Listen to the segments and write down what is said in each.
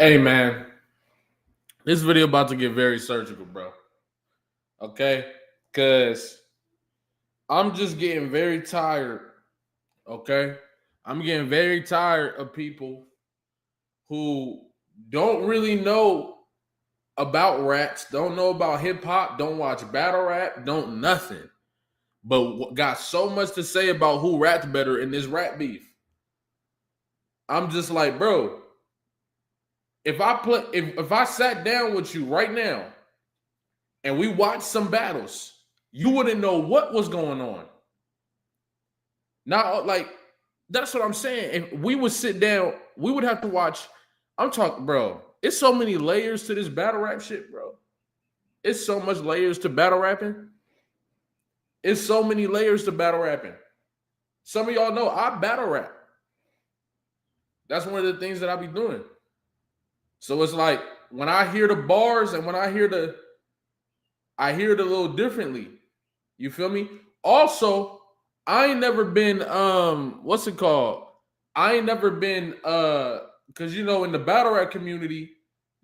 Hey man, this video about to get very surgical, bro. Okay? Cause I'm just getting very tired. Okay? I'm getting very tired of people who don't really know about raps, don't know about hip hop, don't watch battle rap, don't nothing. But got so much to say about who raps better in this rap beef. I'm just like, bro, if I sat down with you right now and we watched some battles, you wouldn't know what was going on. Now, like, that's what I'm saying. If we would sit down, we would have to watch. I'm talking, bro. It's so many layers to this battle rap shit, bro. It's so much layers to battle rapping. It's so many layers to battle rapping. Some of y'all know I battle rap. That's one of the things that I be doing. So it's like when I hear the bars and when I hear it a little differently. You feel me? Also, I ain't never been what's it called? I ain't never been because you know in the battle rap community,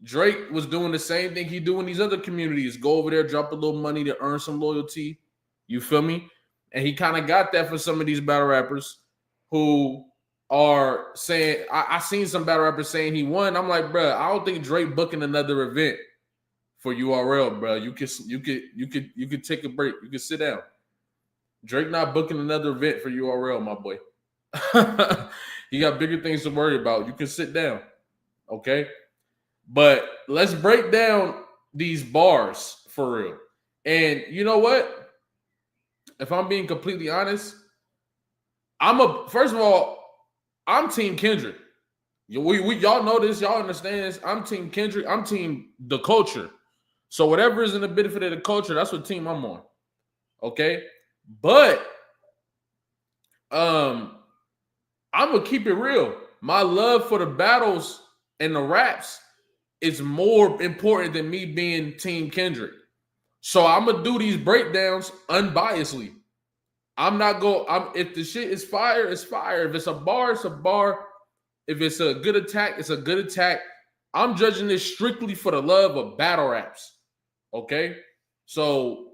Drake was doing the same thing he do in these other communities. Go over there, drop a little money to earn some loyalty. You feel me? And he kind of got that for some of these battle rappers who are saying I seen some battle rappers saying he won. I'm like, bro, I don't think Drake booking another event for URL, bro. You could take a break. You could sit down. Drake not booking another event for URL, my boy. He got bigger things to worry about. You can sit down. Okay? But let's break down these bars for real. And you know what? If I'm being completely honest, first of all, I'm Team Kendrick. Y'all know this, y'all understand this. I'm Team Kendrick. I'm Team the culture. So whatever is in the benefit of the culture, that's what team I'm on. Okay? But I'm gonna keep it real. My love for the battles and the raps is more important than me being Team Kendrick. So I'm gonna do these breakdowns unbiasedly. If the shit is fire, it's fire. If it's a bar, it's a bar. If it's a good attack, it's a good attack. I'm judging this strictly for the love of battle raps. Okay? So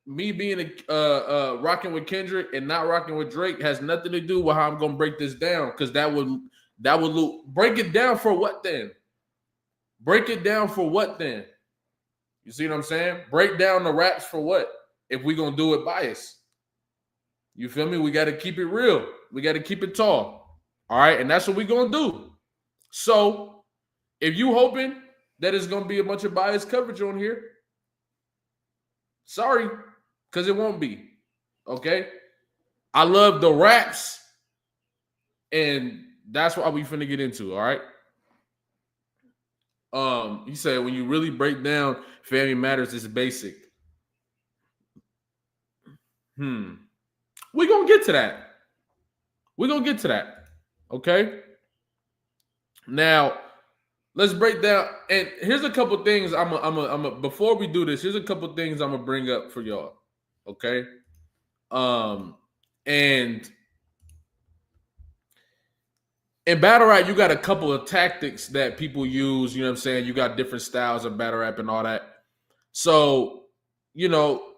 me being rocking with Kendrick and not rocking with Drake has nothing to do with how I'm gonna break this down, because that would break it down for what then? Break it down for what then? You see what I'm saying? Break down the raps for what if we gonna do it biased? You feel me? We got to keep it real. We got to keep it tall. All right, and that's what we gonna do. So if you hoping that it's gonna be a bunch of biased coverage on here, sorry, because it won't be. Okay? I love the raps, and that's what we finna get into, all right? He said when you really break down Family Matters, it's basic. We're gonna get to that. We're gonna get to that. Okay. Now, let's break down. And here's a couple things before we do this, here's a couple things I'm gonna bring up for y'all. Okay. And in battle rap, you got a couple of tactics that people use. You know what I'm saying? You got different styles of battle rap and all that. So, you know,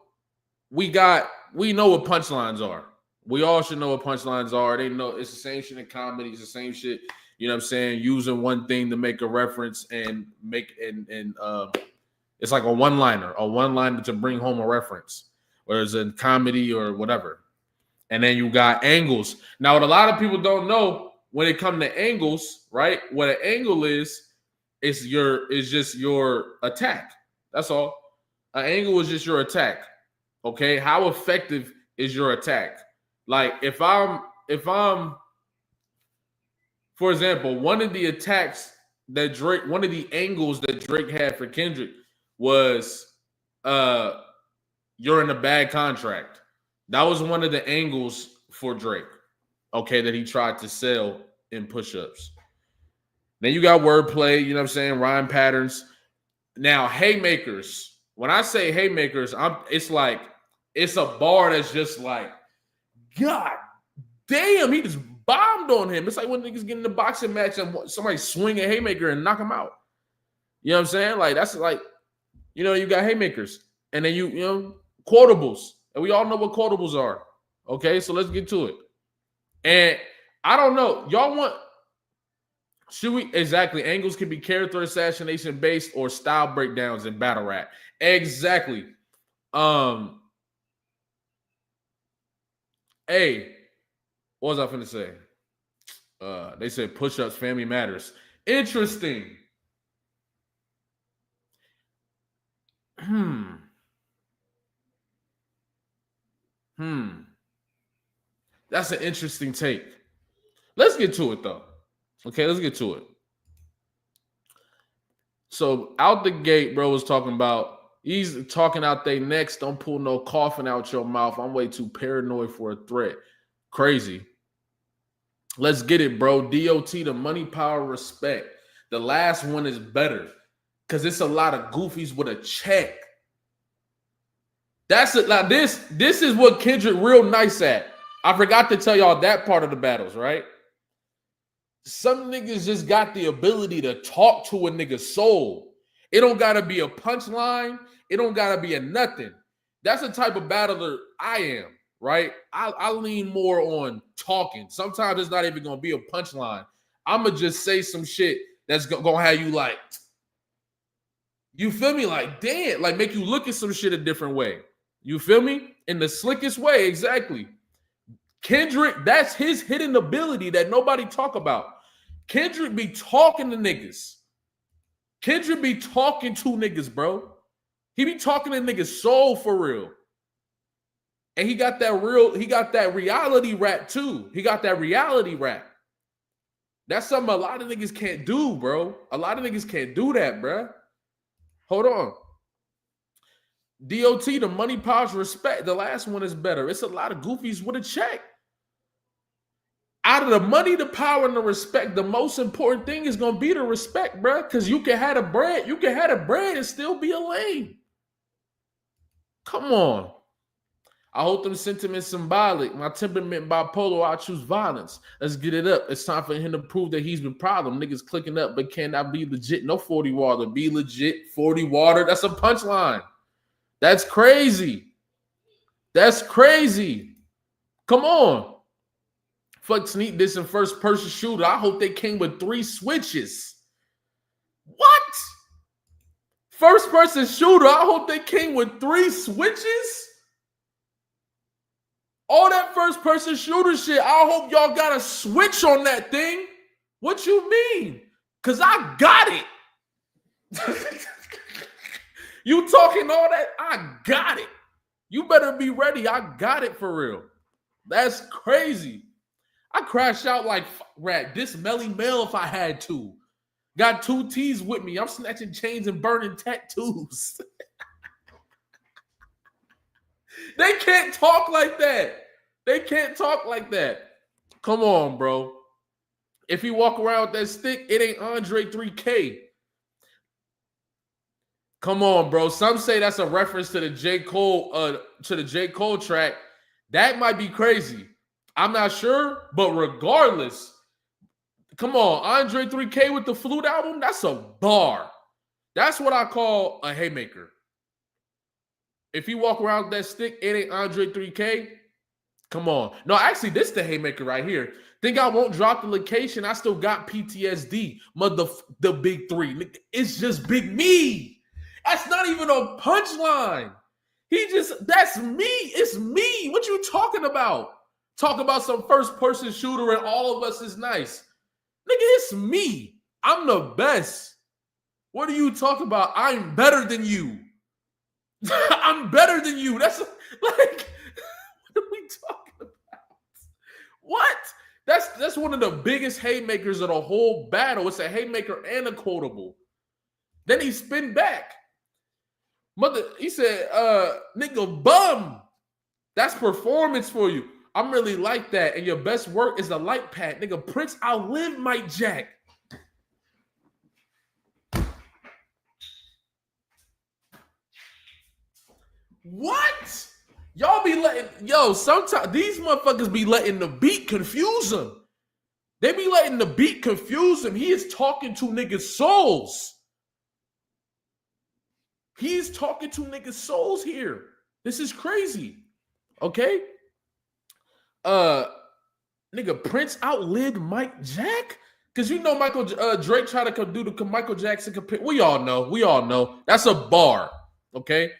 we know what punchlines are. We all should know what punchlines are. They know it's the same shit in comedy. It's the same shit. You know what I'm saying? Using one thing to make a reference and it's like a one-liner to bring home a reference, whether it's in comedy or whatever. And then you got angles. Now, what a lot of people don't know when it comes to angles, right? What an angle is just your attack. That's all. An angle is just your attack. Okay, how effective is your attack? Like if I'm, for example, one of the angles that Drake had for Kendrick was, you're in a bad contract. That was one of the angles for Drake. Okay, that he tried to sell in push-ups. Then you got wordplay, you know what I'm saying, rhyme patterns. Now, haymakers. When I say haymakers, it's a bar that's just like, God damn, he just bombed on him. It's like when niggas get in the boxing match and somebody swing a haymaker and knock him out. You know what I'm saying? Like, that's like, you know, you got haymakers. And then you know, quotables. And we all know what quotables are. Okay, so let's get to it. And I don't know. Y'all want, should we, exactly, angles can be character assassination based or style breakdowns in battle rap. Exactly. Hey, what was I finna say? They said push-ups, family matters. Interesting. That's an interesting take. Let's get to it though. Okay, let's get to it. So out the gate, bro was talking about, he's talking out they necks. Don't pull no coffin out your mouth. I'm way too paranoid for a threat. Crazy. Let's get it, bro. DOT, the money, power, respect. The last one is better because it's a lot of goofies with a check. That's it. Now this is what Kendrick real nice at. I forgot to tell y'all that part of the battles, right? Some niggas just got the ability to talk to a nigga's soul. It don't gotta be a punchline. It don't gotta be a nothing. That's the type of battler I am, right? I lean more on talking. Sometimes it's not even gonna be a punchline. I'ma just say some shit that's gonna have you like, you feel me? Like, damn, like make you look at some shit a different way. You feel me? In the slickest way, exactly. Kendrick, that's his hidden ability that nobody talk about. Kendrick be talking to niggas. Kendrick be talking to niggas, bro. He be talking to niggas soul for real. And he got that reality rap too. He got that reality rap. That's something a lot of niggas can't do, bro. A lot of niggas can't do that, bro. Hold on. DOT, the money, power, respect. The last one is better. It's a lot of goofies with a check. Out of the money, the power, and the respect, the most important thing is gonna be the respect, bro. Because you can have the bread, and still be a lame. Come on. I hope them sentiments symbolic. My temperament bipolar, I choose violence. Let's get it up. It's time for him to prove that he's been problem. Niggas clicking up, but can I be legit? No 40 water. Be legit. 40 water. That's a punchline. That's crazy. That's crazy. Come on. Fuck sneak this in first person shooter. I hope they came with 3 switches. What? First person shooter. I hope they came with 3 switches. All that first person shooter shit. I hope y'all got a switch on that thing. What you mean? Because I got it. You talking all that? I got it. You better be ready. I got it for real. That's crazy. I crash out like rat. This Melly Mel if I had to. Got 2 T's with me. I'm snatching chains and burning tattoos. They can't talk like that. They can't talk like that. Come on, bro. If you walk around with that stick, it ain't Andre 3K. Come on, bro. Some say that's a reference to the J. Cole track. That might be crazy. I'm not sure, but regardless, come on, Andre 3K with the Flute album, that's a bar. That's what I call a haymaker. If you walk around with that stick, it ain't Andre 3K. Come on. No, actually, this is the haymaker right here. Think I won't drop the location? I still got PTSD. The big 3. It's just big me. That's not even a punchline. That's me. It's me. What you talking about? Talk about some first person shooter and all of us is nice. Nigga, it's me. I'm the best. What are you talking about? I'm better than you. I'm better than you. That's like, what are we talking about? What? That's one of the biggest haymakers of the whole battle. It's a haymaker and a quotable. Then he spin back. He said, nigga, bum. That's performance for you. I'm really like that. And your best work is the light pad. Nigga, Prince outlived Mike Jack. What? Y'all be letting, sometimes these motherfuckers be letting the beat confuse them. They be letting the beat confuse him. He is talking to niggas' souls. He's talking to niggas' souls here. This is crazy. Okay? Nigga, Prince outlived Mike Jack? Because you know Drake tried to do the Michael Jackson compare. We all know. That's a bar. Okay?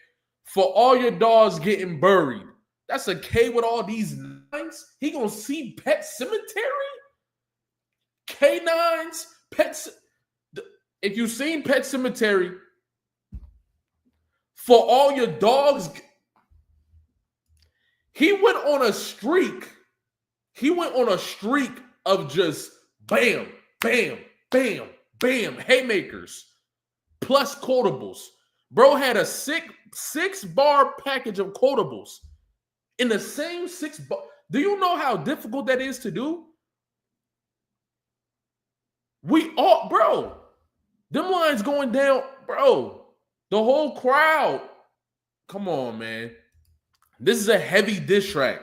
For all your dogs getting buried. That's a K with all these nines. He gonna see Pet Cemetery? K9s, Pets. If you've seen Pet Cemetery, for all your dogs, he went on a streak. He went on a streak of just bam, bam, bam, bam, haymakers, plus quotables. Bro had a six-bar package of quotables in the same 6 bar. Do you know how difficult that is to do? Bro, them lines going down, bro. The whole crowd. Come on, man. This is a heavy diss track.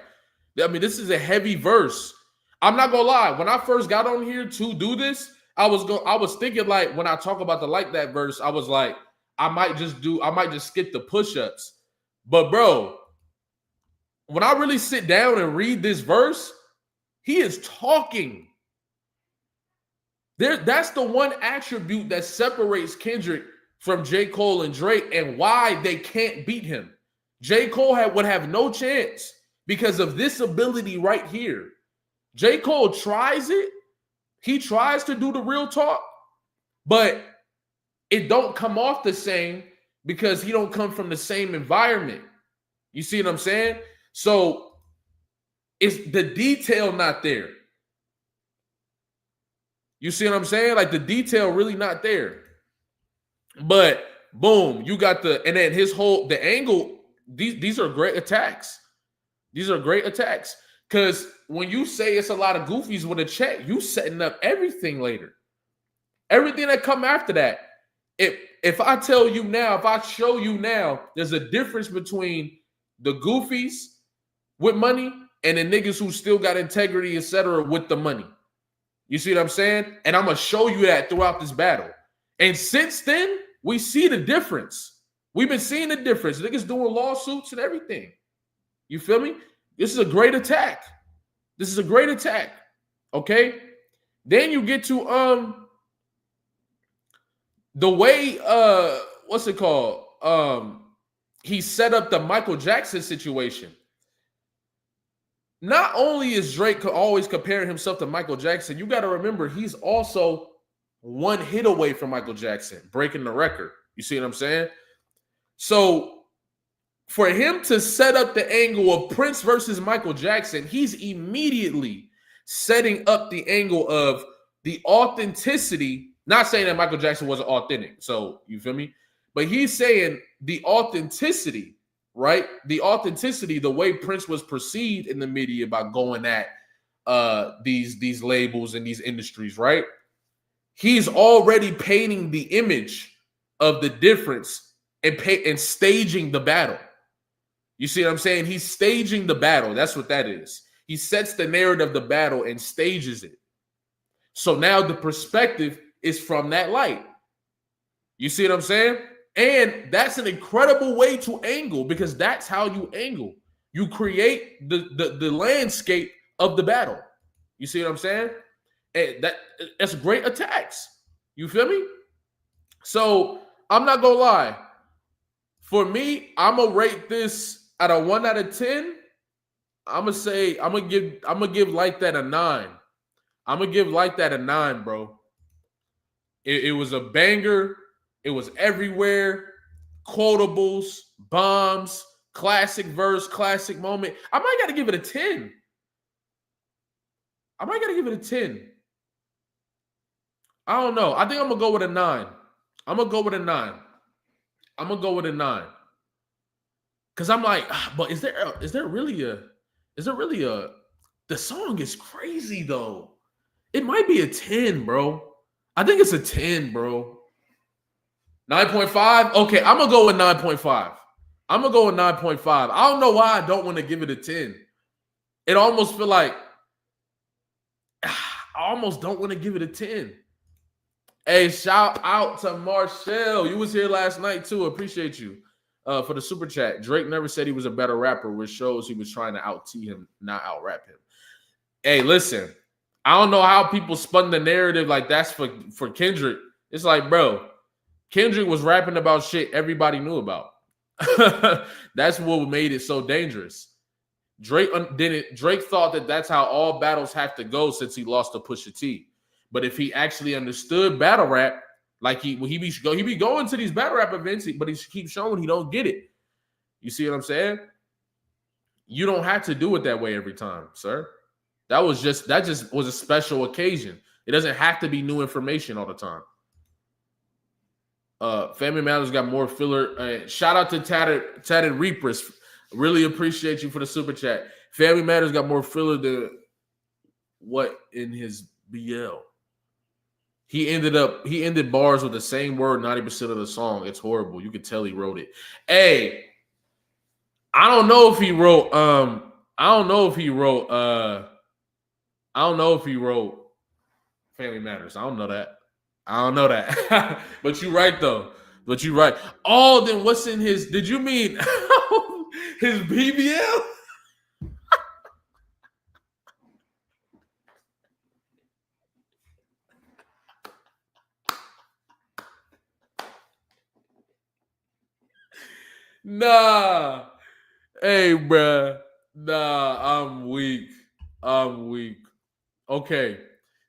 I mean, this is a heavy verse. I'm not gonna lie. When I first got on here to do this, I was thinking, like, when I talk about the Like That verse, I was like, I might just skip the push-ups. But bro, when I really sit down and read this verse, he is talking. That's the one attribute that separates Kendrick from J. Cole and Drake and why they can't beat him. J. Cole would have no chance because of this ability right here. J. Cole tries it. He tries to do the real talk, but it don't come off the same because he don't come from the same environment. You see what I'm saying? So it's the detail not there. You see what I'm saying? Like the detail really not there. But boom, you got and then the angle, these are great attacks. These are great attacks. Because when you say it's a lot of goofies with a check, you setting up everything later. Everything that come after that. If I tell you now, if I show you now, there's a difference between the goofies with money and the niggas who still got integrity, etc., with the money. You see what I'm saying? And I'm going to show you that throughout this battle. And since then, we see the difference. We've been seeing the difference. Niggas doing lawsuits and everything. You feel me? This is a great attack. This is a great attack. Okay? Then you get to the way what's it called? He set up the Michael Jackson situation. Not only is Drake always comparing himself to Michael Jackson, you got to remember he's also one hit away from Michael Jackson, breaking the record. You see what I'm saying? So for him to set up the angle of Prince versus Michael Jackson, he's immediately setting up the angle of the authenticity. Not saying that Michael Jackson wasn't authentic. So you feel me? But he's saying the authenticity. Right? The authenticity, the way Prince was perceived in the media by going at these labels and these industries, right? He's already painting the image of the difference and staging the battle. You see what I'm saying? He's staging the battle. That's what that is. He sets the narrative of the battle and stages it. So now the perspective is from that light. You see what I'm saying? And that's an incredible way to angle because that's how you angle. You create the landscape of the battle. You see what I'm saying? And that's great attacks. You feel me? So I'm not gonna lie. For me, I'm gonna rate this at a 1 out of 10. I'm gonna give Like That a 9. I'm gonna give Like That a 9, bro. It was a banger. It was everywhere. Quotables, bombs, classic verse, classic moment. I might got to give it a 10. I don't know. I think I'm going to go with a 9. I'm going to go with a 9. Because I'm like, but is there really a, the song is crazy though. It might be a 10, bro. I think it's a 10, bro. 9.5? Okay, I'm going to go with 9.5. I don't know why I don't want to give it a 10. It almost feel like, almost don't want to give it a 10. Hey, shout out to Marshall. You was here last night too. Appreciate you for the super chat. Drake never said he was a better rapper, which shows he was trying to out-T him, not out-rap him. Hey, listen, I don't know how people spun the narrative like that's for Kendrick. It's like, bro, Kendrick was rapping about shit everybody knew about. That's what made it so dangerous. Drake thought that that's how all battles have to go since he lost to Pusha T. But if he actually understood battle rap, like he be going to these battle rap events, but he keeps showing he don't get it. You see what I'm saying? You don't have to do it that way every time, sir. That just was a special occasion. It doesn't have to be new information all the time. Family Matters got more filler. Shout out to Tatted Reapers. Really appreciate you for the super chat. Family Matters got more filler than what in his BL. He ended bars with the same word 90% of the song. It's horrible. You could tell he wrote it. Hey, I don't know if he wrote Family Matters. I don't know that. But you're right though. Oh, then what's in his? Did you mean his BBL? Nah. Hey, bruh. Nah, I'm weak. Okay.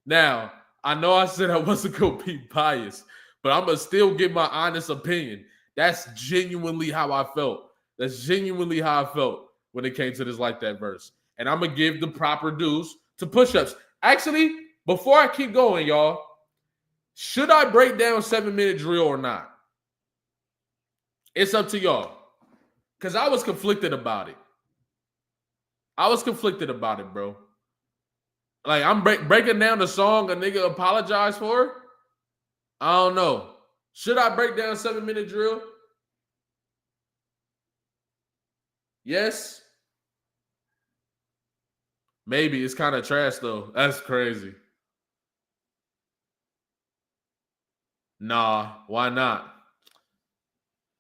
Now, I know I said I wasn't going to be biased, but I'm going to still give my honest opinion. That's genuinely how I felt. When it came to this Like That verse. And I'm going to give the proper dues to push-ups. Actually, before I keep going, y'all, should I break down 7-minute drill or not? It's up to y'all. Because I was conflicted about it. Bro. Like, I'm breaking down the song a nigga apologized for. I don't know. Should I break down 7-minute drill? Yes. Maybe. It's kind of trash, though. That's crazy. Nah. Why not?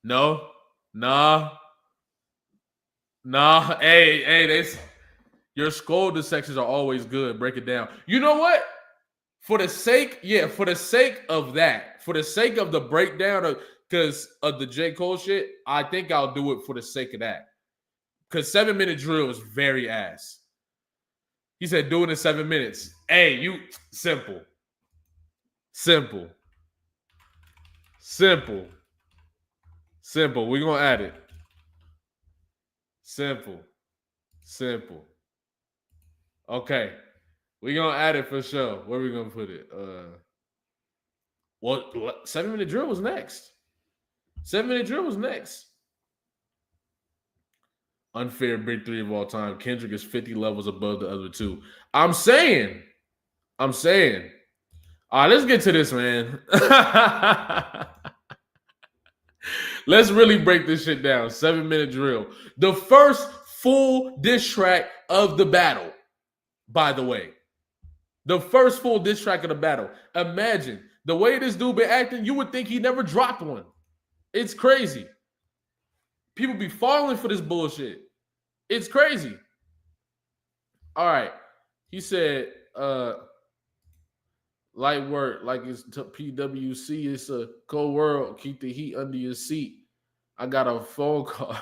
No. Nah. Hey, your scolded sections are always good. Break it down. You know what? For the sake of that, for the sake of the breakdown because of the J. Cole shit, I think I'll do it for the sake of that. Because 7-minute drill is very ass. He said, do it in 7 minutes. Hey, you simple. We're gonna add it. Simple. Okay. We're gonna add it for sure. Where are we gonna put it? 7-minute drill was next. 7-minute drill was next. Unfair big three of all time. Kendrick is 50 levels above the other two. I'm saying. All right, let's get to this, man. Let's really break this shit down. 7-minute drill. The first full diss track of the battle, by the way. The first full diss track of the battle. Imagine the way this dude been acting, you would think he never dropped one. It's crazy. People be falling for this bullshit. It's crazy. All right. He said, light work, like it's PWC. It's a cold world. Keep the heat under your seat. I got a phone call.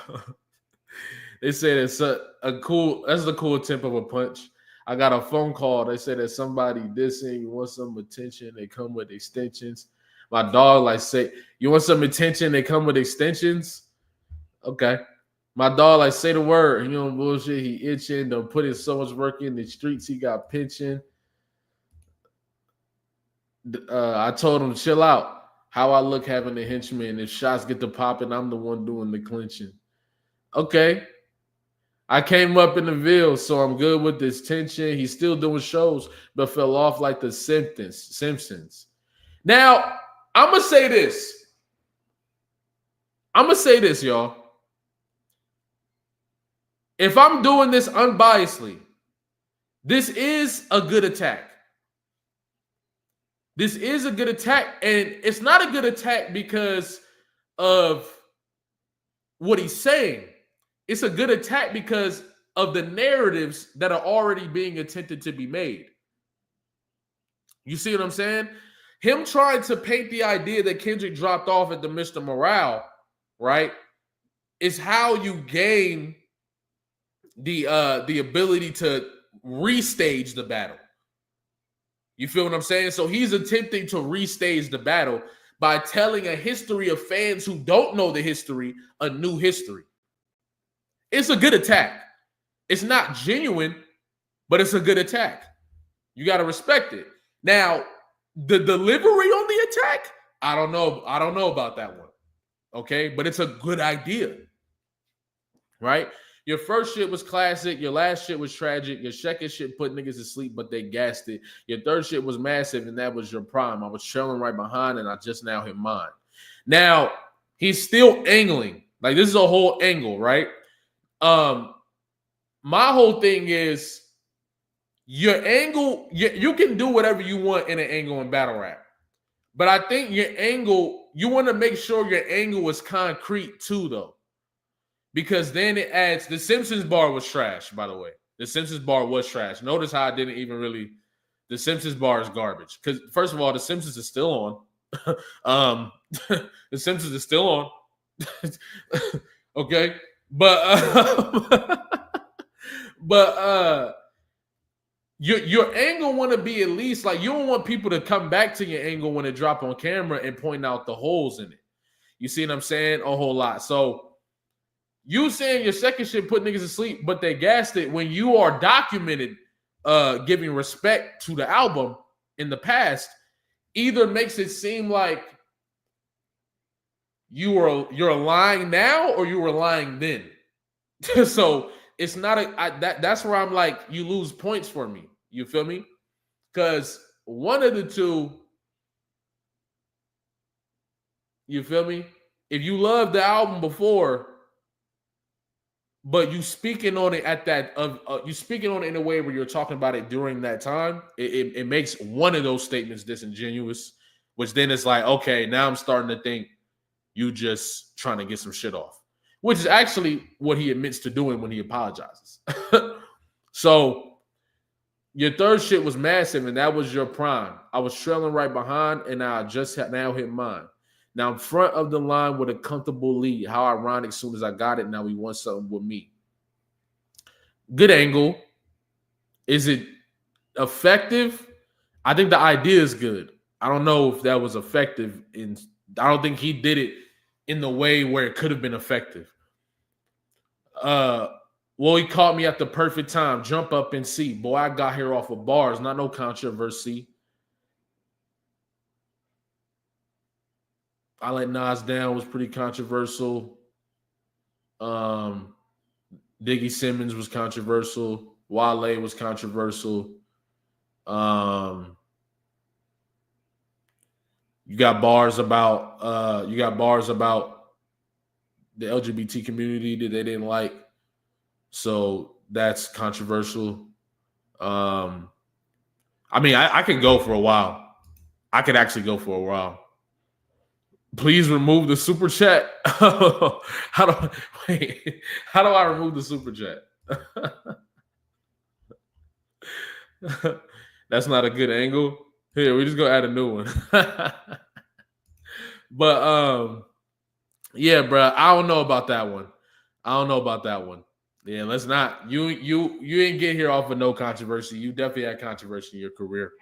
They said it's that's the cool tip of a punch. I got a phone call. They said that somebody dissing, you want some attention, they come with extensions. My dog like say, you want some attention, they come with extensions. Okay. My dog like say the word, you know, bullshit, he itching, don't put in so much work in the streets, he got pension. I told him, chill out. How I look having the henchman. If shots get to popping, I'm the one doing the clinching. Okay. I came up in the Ville, so I'm good with this tension. He's still doing shows, but fell off like the Simpsons. Now, I'm going to say this. Y'all. If I'm doing this unbiasedly, this is a good attack. This is a good attack, and it's not a good attack because of what he's saying. It's a good attack because of the narratives that are already being attempted to be made. You see what I'm saying? Him trying to paint the idea that Kendrick dropped off at the Mr. Morale, right, is how you gain the ability to restage the battle. You feel what I'm saying? So he's attempting to restage the battle by telling a history of fans who don't know the history a new history. It's a good attack. It's not genuine, but it's a good attack. You got to respect it. Now, the delivery on the attack, I don't know. I don't know about that one. Okay, but it's a good idea, right? Your first shit was classic. Your last shit was tragic. Your second shit put niggas to sleep, but they gassed it. Your third shit was massive, and that was your prime. I was trailing right behind, and I just now hit mine. Now, he's still angling. Like, this is a whole angle, right? My whole thing is your angle, you can do whatever you want in an angle in battle rap. But I think your angle, you want to make sure your angle is concrete too, though. Because then it adds, the Simpsons bar was trash, by the way. The Simpsons bar was trash. Notice how I didn't even really, the Simpsons bar is garbage. Because first of all, the Simpsons is still on. The Simpsons is still on. Okay. But your angle want to be at least like, you don't want people to come back to your angle when it drop on camera and point out the holes in it. You see what I'm saying? A whole lot. So you saying your second shit put niggas to sleep, but they gassed it when you are documented giving respect to the album in the past, either makes it seem like you're lying now or you were lying then. So it's not that's where I'm like, you lose points for me. You feel me? Because one of the two, you feel me? If you loved the album before, but you speaking on it at that you speaking on it in a way where you're talking about it during that time, it makes one of those statements disingenuous, which then it's like, okay, now I'm starting to think you just trying to get some shit off, which is actually what he admits to doing when he apologizes. So your third shit was massive, and that was your prime. I was trailing right behind, and I just now hit mine. Now I'm front of the line with a comfortable lead. How ironic, as soon as I got it, now he wants something with me. Good angle. Is it effective? I think the idea is good. I don't know if that was effective. I don't think he did it in the way where it could have been effective. Well, he caught me at the perfect time. Jump up and see. Boy, I got here off of bars. Not no controversy. I Let Nas Down was pretty controversial. Diggy Simmons was controversial. Wale was controversial. You got bars about the LGBT community that they didn't like. So that's controversial. I mean, I could go for a while. I could actually go for a while. Please remove the super chat. How do I remove the super chat? That's not a good angle. Here, we just gonna add a new one. But yeah, bro, I don't know about that one. Yeah, let's not. You ain't get here off of no controversy. You definitely had controversy in your career.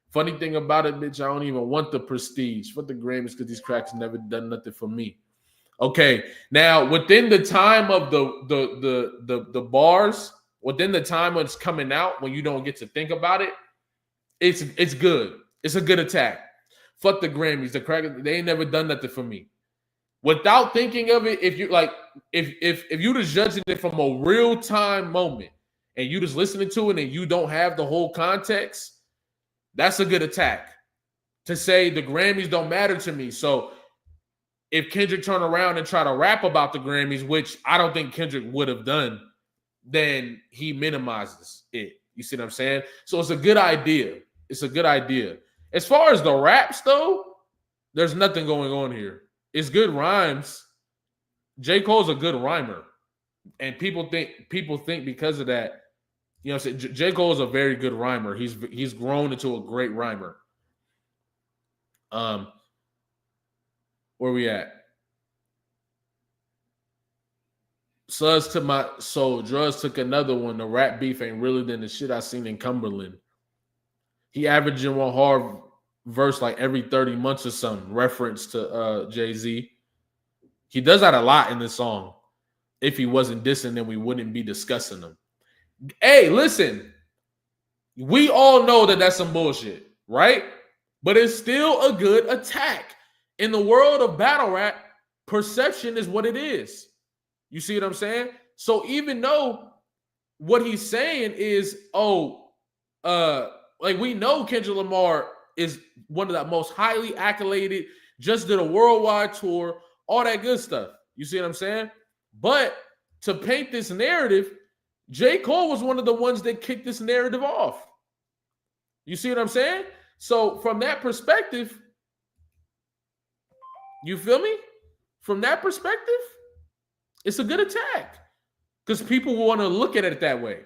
Funny thing about it, bitch, I don't even want the prestige. Fuck the Grammys, because these cracks never done nothing for me. Okay, now within the time of the bars, within the time when it's coming out, when you don't get to think about it, it's good. It's a good attack. Fuck the Grammys, the crackers, they ain't never done nothing for me. Without thinking of it, if you like, if you just judging it from a real time moment and you just listening to it and you don't have the whole context, that's a good attack. To say the Grammys don't matter to me. So if Kendrick turn around and try to rap about the Grammys, which I don't think Kendrick would have done, then he minimizes it. You see what I'm saying? So it's a good idea. It's a good idea. As far as the raps, though, there's nothing going on here. It's good rhymes. J. Cole's a good rhymer. And people think because of that, you know what I'm saying? J. Cole is a very good rhymer. He's grown into a great rhymer. Where we at? Drugs took another one. The rap beef ain't really than the shit I seen in Cumberland. He averaging one hard verse like every 30 months or something. Reference to Jay-Z. He does that a lot in this song. If he wasn't dissing, then we wouldn't be discussing him. Hey, listen. We all know that that's some bullshit, right? But it's still a good attack. In the world of battle rap, perception is what it is. You see what I'm saying? So even though what he's saying is, like we know Kendrick Lamar is one of the most highly accoladed, just did a worldwide tour, all that good stuff. You see what I'm saying? But to paint this narrative, J. Cole was one of the ones that kicked this narrative off. You see what I'm saying? So from that perspective, you feel me? From that perspective, it's a good attack because people will want to look at it that way.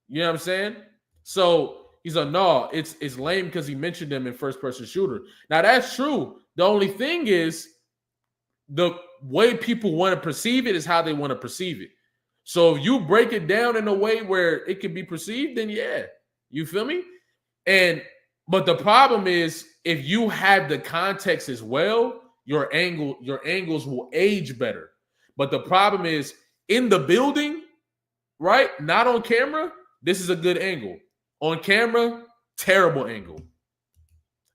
You know what I'm saying? So he's like, no, it's lame because he mentioned them in first-person shooter. Now, that's true. The only thing is the way people want to perceive it is how they want to perceive it. So if you break it down in a way where it can be perceived, then yeah. You feel me? But the problem is if you have the context as well, your angles will age better. But the problem is in the building, right? Not on camera. This is a good angle. On camera, terrible angle.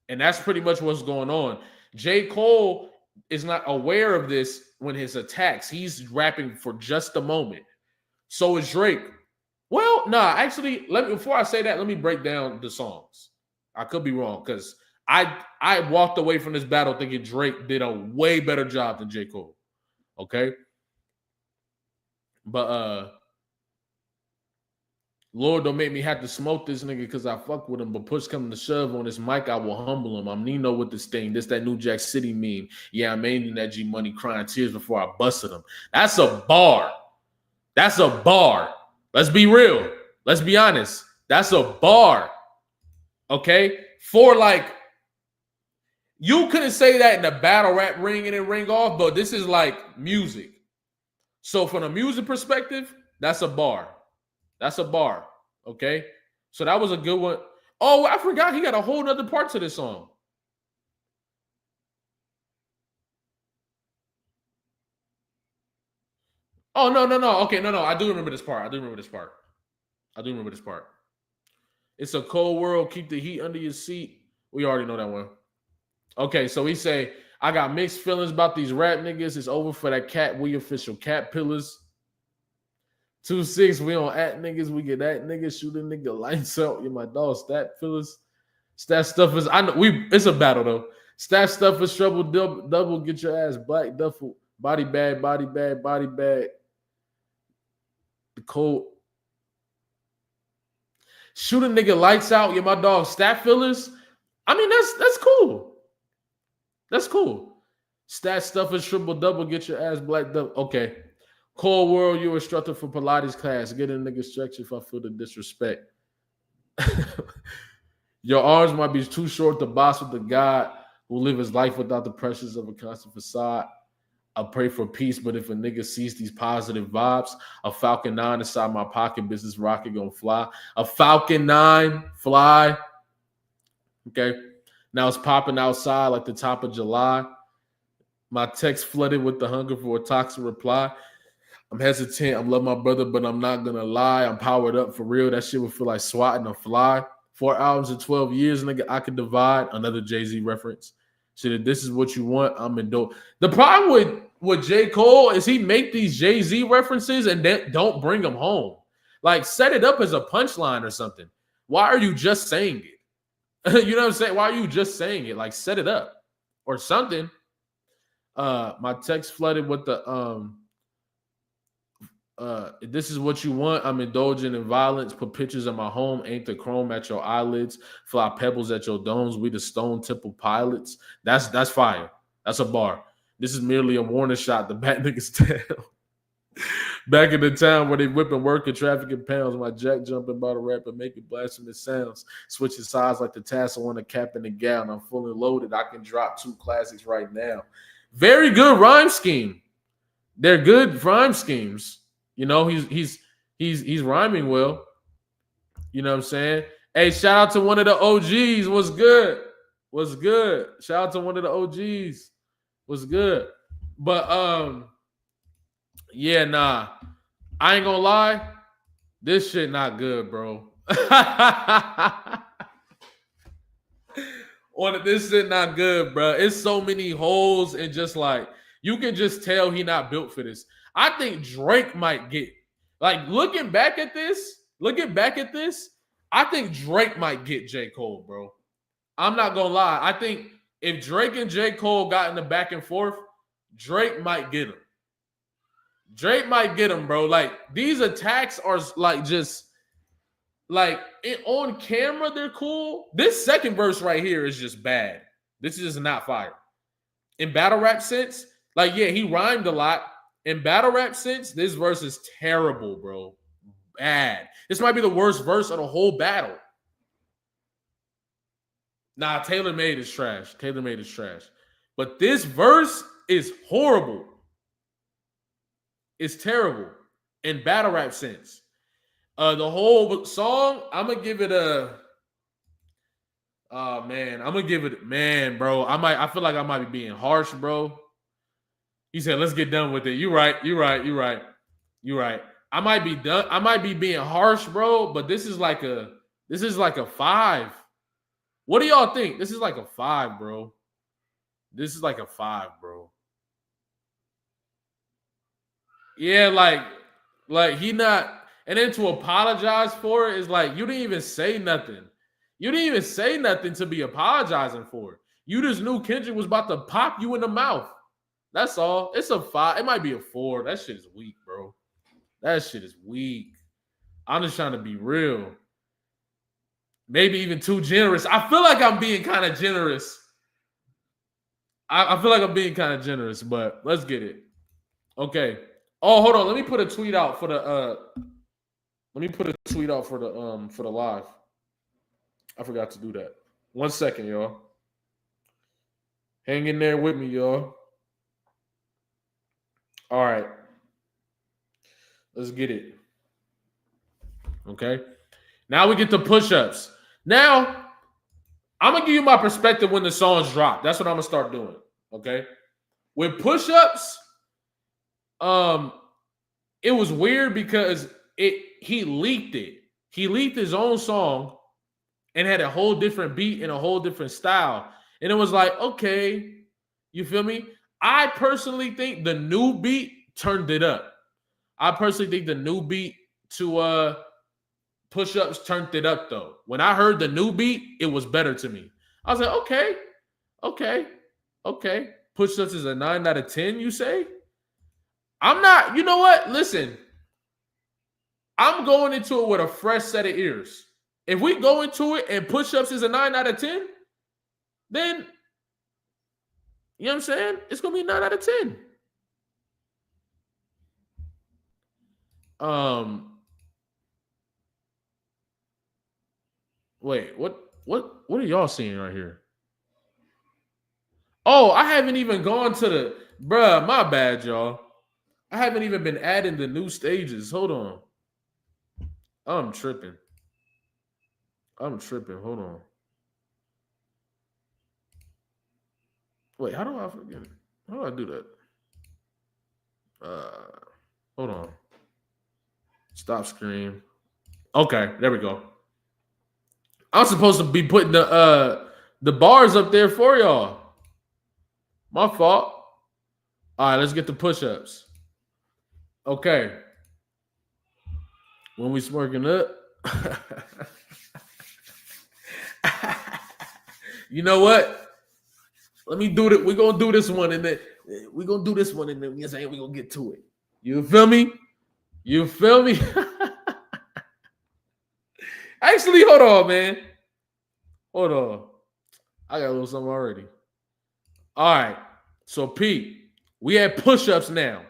And that's pretty much what's going on. J. Cole is not aware of this when his attacks. He's rapping for just a moment. So is Drake. Well, actually, before I say that, let me break down the songs. I could be wrong because I walked away from this battle thinking Drake did a way better job than J. Cole. Okay? But Lord, don't make me have to smoke this nigga because I fuck with him. But push coming to shove on this mic, I will humble him. I'm Nino with this thing. This that New Jack City meme. Yeah, I'm aiming that G Money crying tears before I busted him. That's a bar. That's a bar. Let's be real. Let's be honest. That's a bar. Okay? For like, you couldn't say that in the battle rap ring and it ring off, but this is like music. So from a music perspective, that's a bar. That's a bar. Okay? So that was a good one. Oh, I forgot he got a whole nother part to this song. Oh, no. Okay, no. I do remember this part. It's a cold world. Keep the heat under your seat. We already know that one. Okay, so he say, I got mixed feelings about these rap niggas. It's over for that cat. We official cat pillars. 2-6, we don't at niggas. We get at niggas. Shoot a nigga lights out. You're my dog. Stat fillers. Stat stuffers. I know it's a battle though. Stat stuffers. Trouble double. Get your ass black duffel. Body bag. The cold. Shoot a nigga lights out. You're my dog. Stat fillers. I mean, that's cool. That's cool. Stat stuffers. Triple double. Get your ass black double. Okay. Cold world, you instructor for Pilates class. Get a nigga stretch if I feel the disrespect. Your arms might be too short to boss with the God who live his life without the pressures of a constant facade. I pray for peace, but if a nigga sees these positive vibes, a Falcon 9 inside my pocket, business rocket gonna fly. A Falcon 9 fly. Okay. Now it's popping outside like the top of July. My text flooded with the hunger for a toxic reply. I'm hesitant. I love my brother, but I'm not going to lie. I'm powered up for real. That shit would feel like swatting a fly. 4 albums in 12 years, nigga, I could divide. Another Jay-Z reference. Shit, if this is what you want, I'm in dope. The problem with J. Cole is he make these Jay-Z references and then don't bring them home. Like, set it up as a punchline or something. Why are you just saying it? You know what I'm saying? Why are you just saying it? Like, set it up or something. My text flooded with the This is what you want. I'm indulging in violence. Put pictures of my home. Ain't the chrome at your eyelids. Fly pebbles at your domes. We the stone temple pilots. That's fire. That's a bar. This is merely a warning shot. The bat niggas tell. Back in the town where they whipping work and trafficking pounds, my jack jumping bottle rapper making blasphemous sounds, switching sides like the tassel on the cap and the gown. I'm fully loaded. I can drop 2 classics right now. Very good rhyme scheme. They're good rhyme schemes. You know, he's rhyming well. You know what I'm saying? Hey, shout out to one of the OGs. What's good? What's good? Shout out to one of the OGs. What's good? But yeah, nah. I ain't gonna lie. This shit not good, bro. This shit not good, bro. It's so many holes and just like you can just tell he not built for this. I think Drake might get like looking back at this. I think Drake might get J. Cole, bro. I'm not gonna lie. I think if Drake and J. Cole got in the back and forth, Drake might get him. Drake might get him, bro. Like these attacks are like just like on camera, they're cool. This second verse right here is just bad. This is just not fire. In battle rap sense, like yeah, he rhymed a lot. In battle rap sense, this verse is terrible, bro. Bad. This might be the worst verse of the whole battle. Nah, Taylor Made is trash. But this verse is horrible. It's terrible in battle rap sense. The whole song, I'm gonna give it a. Oh man, I'm gonna give it, man, bro. I feel like I might be being harsh, bro. He said, "Let's get done with it." You're right. I might be done. I might be being harsh, bro. But this is like a 5. What do y'all think? This is like a 5, bro. Yeah, like he not, and then to apologize for it is like you didn't even say nothing. You didn't even say nothing to be apologizing for. You just knew Kendrick was about to pop you in the mouth. That's all. It's a 5. It might be a 4. That shit is weak, bro. That shit is weak. I'm just trying to be real. Maybe even too generous. I feel like I'm being kind of generous. I feel like I'm being kind of generous, but let's get it. Okay. Oh, hold on. Let me put a tweet out for the live. I forgot to do that. 1 second, y'all. Hang in there with me, y'all. All right. Let's get it. Okay. Now we get to push-ups. Now, I'm going to give you my perspective when the songs drop. That's what I'm going to start doing. Okay. With push-ups, it was weird because he leaked it. He leaked his own song and had a whole different beat and a whole different style. And it was like, okay, you feel me? I personally think the new beat turned it up. I personally think the new beat to push-ups turned it up, though. When I heard the new beat, it was better to me. I was like, okay. Push-ups is a 9 out of 10, you say? I'm not, you know what? Listen, I'm going into it with a fresh set of ears. If we go into it and push-ups is a 9 out of 10, then, you know what I'm saying? It's going to be a 9 out of 10. Wait, what are y'all seeing right here? Oh, I haven't even gone to the, bruh, my bad, y'all. I haven't even been adding the new stages. Hold on. I'm tripping. Hold on. Wait, how do I forget it? How do I do that? Hold on. Stop screen. Okay, there we go. I'm supposed to be putting the bars up there for y'all. My fault. All right, let's get the push-ups. Okay. When we smirking up. You know what? Let me do it. We're gonna do this one and then we're gonna do this one and then we're gonna get to it. You feel me? You feel me? Actually, hold on, man. Hold on. I got a little something already. All right. So, Pete, we had push-ups now.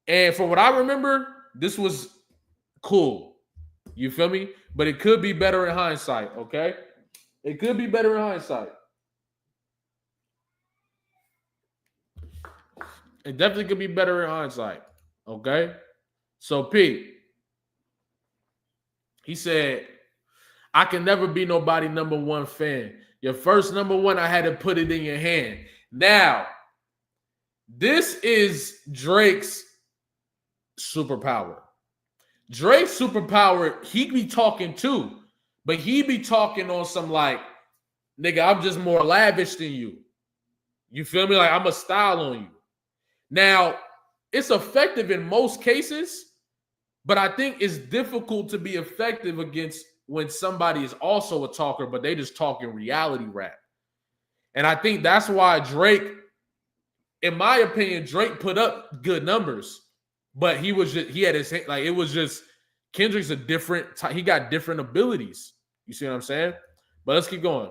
And from what I remember, this was cool. You feel me? But it could be better in hindsight, okay? It could be better in hindsight. It definitely could be better in hindsight, okay? So, Pete, he said, I can never be nobody number one fan. Your first number one, I had to put it in your hand. Now, this is Drake's superpower. Drake's superpower, he be talking too, but he be talking on some like, nigga, I'm just more lavish than you. You feel me? Like I'm a style on you. Now, it's effective in most cases, but I think it's difficult to be effective against when somebody is also a talker, but they just talking reality rap. And I think that's why Drake, in my opinion, Drake put up good numbers, but he had his, like, it was just, Kendrick's a different, he got different abilities. You see what I'm saying? But let's keep going.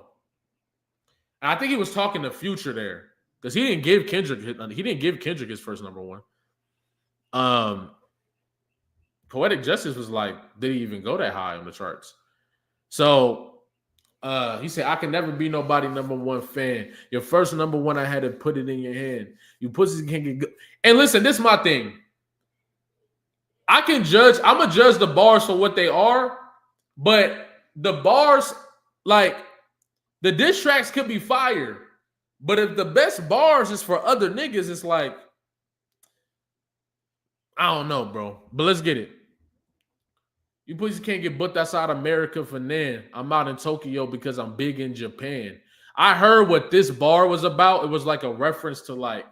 And I think he was talking to Future there because he didn't give Kendrick his first number one. Poetic Justice was like, did he even go that high on the charts? So he said, I can never be nobody number one fan. Your first number one, I had to put it in your hand. You pussies can't get good. And listen, this is my thing. I'm going to judge the bars for what they are, but the bars, like, the diss tracks could be fire. But if the best bars is for other niggas, it's like, I don't know, bro. But let's get it. You pussies can't get booked outside America for nan. I'm out in Tokyo because I'm big in Japan. I heard what this bar was about. It was like a reference to like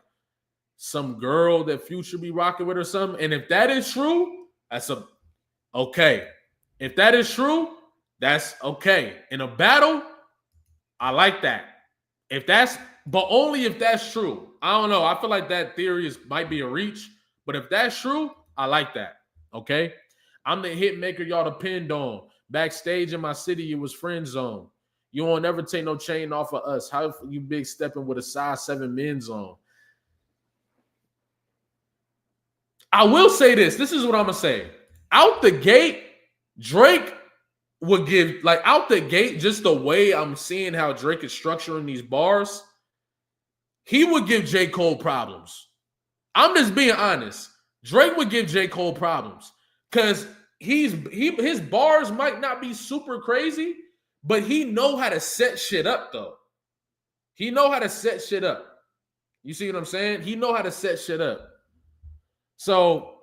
some girl that Future be rocking with or something. And if that is true, that's okay. If that is true, that's okay. In a battle, I like that. But only if that's true. I don't know. I feel like that theory might be a reach. But if that's true, I like that. Okay? I'm the hit maker y'all depend on. Backstage in my city, it was friend zone. You won't ever take no chain off of us. How you big stepping with a size 7 men's on? I will say this. This is what I'm going to say. Out the gate, Drake would give, like, out the gate, just the way I'm seeing how Drake is structuring these bars, he would give J. Cole problems. I'm just being honest. Drake would give J. Cole problems because his bars might not be super crazy, but he know how to set shit up, though. He know how to set shit up. You see what I'm saying? He know how to set shit up. So,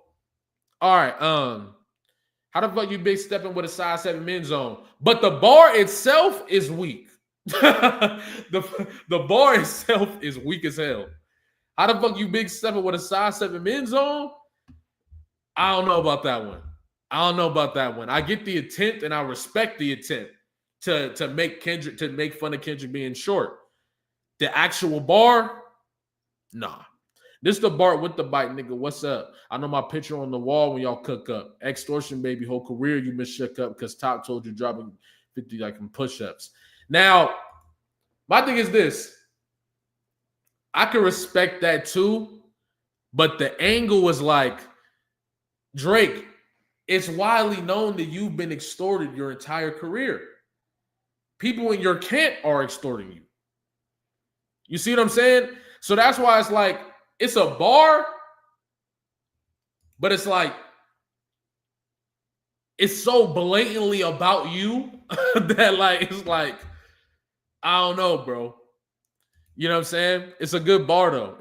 all right, how the fuck you big stepping with a size 7 men's zone? But the bar itself is weak. the bar itself is weak as hell. How the fuck you big stepping with a size 7 men's zone? I don't know about that one. I get the intent and I respect the intent to make fun of Kendrick being short. The actual bar, nah. This the Bart with the bite, nigga. What's up? I know my picture on the wall when y'all cook up. Extortion, baby. Whole career you shook up because Top told you dropping 50 like in push-ups. Now, my thing is this. I can respect that too, but the angle was like, Drake, it's widely known that you've been extorted your entire career. People in your camp are extorting you. You see what I'm saying? So that's why it's like, it's a bar, but it's like, it's so blatantly about you that like, it's like, I don't know, bro. You know what I'm saying? It's a good bar though.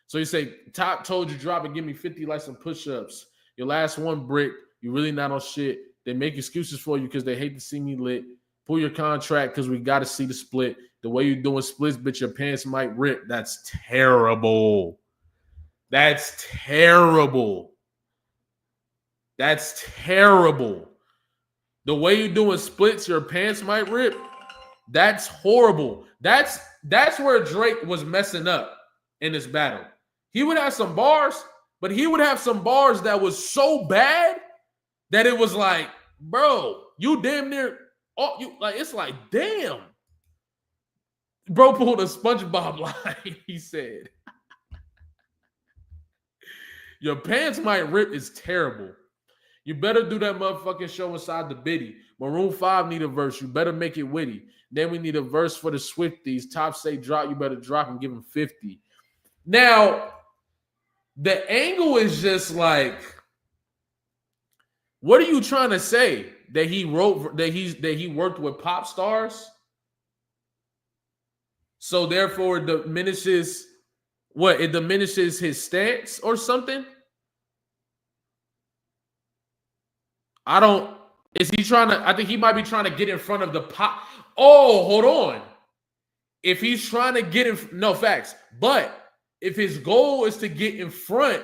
So you say, Top told you drop and give me 50 like some push-ups. Your last one brick, you really not on shit. They make excuses for you because they hate to see me lit. Pull your contract because we got to see the split. The way you're doing splits, bitch, your pants might rip. That's terrible. That's terrible. The way you're doing splits, your pants might rip. That's horrible. That's where Drake was messing up in this battle. He would have some bars, But he would have some bars that was so bad that it was like, bro, you damn near, oh, you like, it's like, damn. Bro pulled a SpongeBob line. He said, your pants might rip is terrible. You better do that motherfucking show inside the biddy. Maroon 5 need a verse. You better make it witty. Then we need a verse for the Swifties. Top say drop. You better drop and give them 50. Now, the angle is just like, what are you trying to say? That he wrote, that he worked with pop stars? So therefore it diminishes what? It diminishes his stance or something? I don't. Is he trying to? I think he might be trying to get in front of the pop. Oh, hold on. If he's trying to get in, no facts. But if his goal is to get in front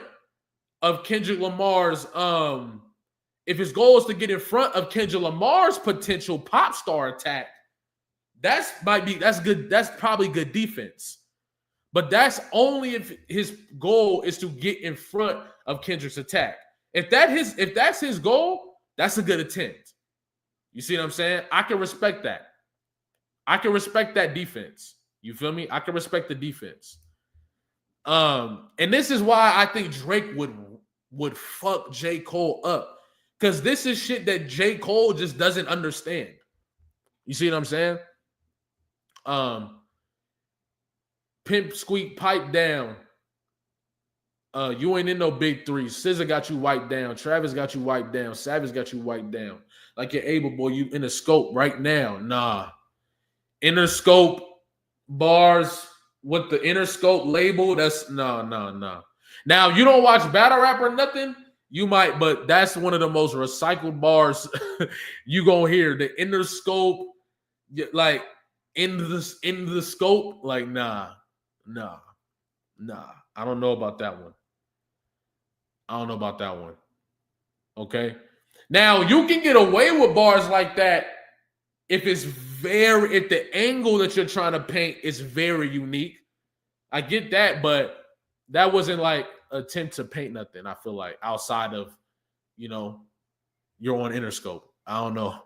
of Kendrick Lamar's, if his goal is to get in front of Kendrick Lamar's potential pop star attack, that's good. That's probably good defense. But that's only if his goal is to get in front of Kendrick's attack. If that's his goal, that's a good attempt. You see what I'm saying? I can respect that. I can respect that defense. You feel me? I can respect the defense. And this is why I think Drake would fuck J. Cole up. Because this is shit that J. Cole just doesn't understand. You see what I'm saying? Pimp squeak pipe down. You ain't in no big three. SZA got you wiped down. Travis got you wiped down. Savage got you wiped down. Like you're able, boy, you in the scope right now. Nah. Inner scope bars with the inner scope label. That's no. Now, you don't watch battle rap or nothing, you might, but that's one of the most recycled bars you gonna hear. The inner scope, like in the scope, like nah. I don't know about that one. Okay. Now you can get away with bars like that if the angle that you're trying to paint is very unique. I get that, but that wasn't like an attempt to paint nothing. I feel like outside of, you're on Interscope. I don't know.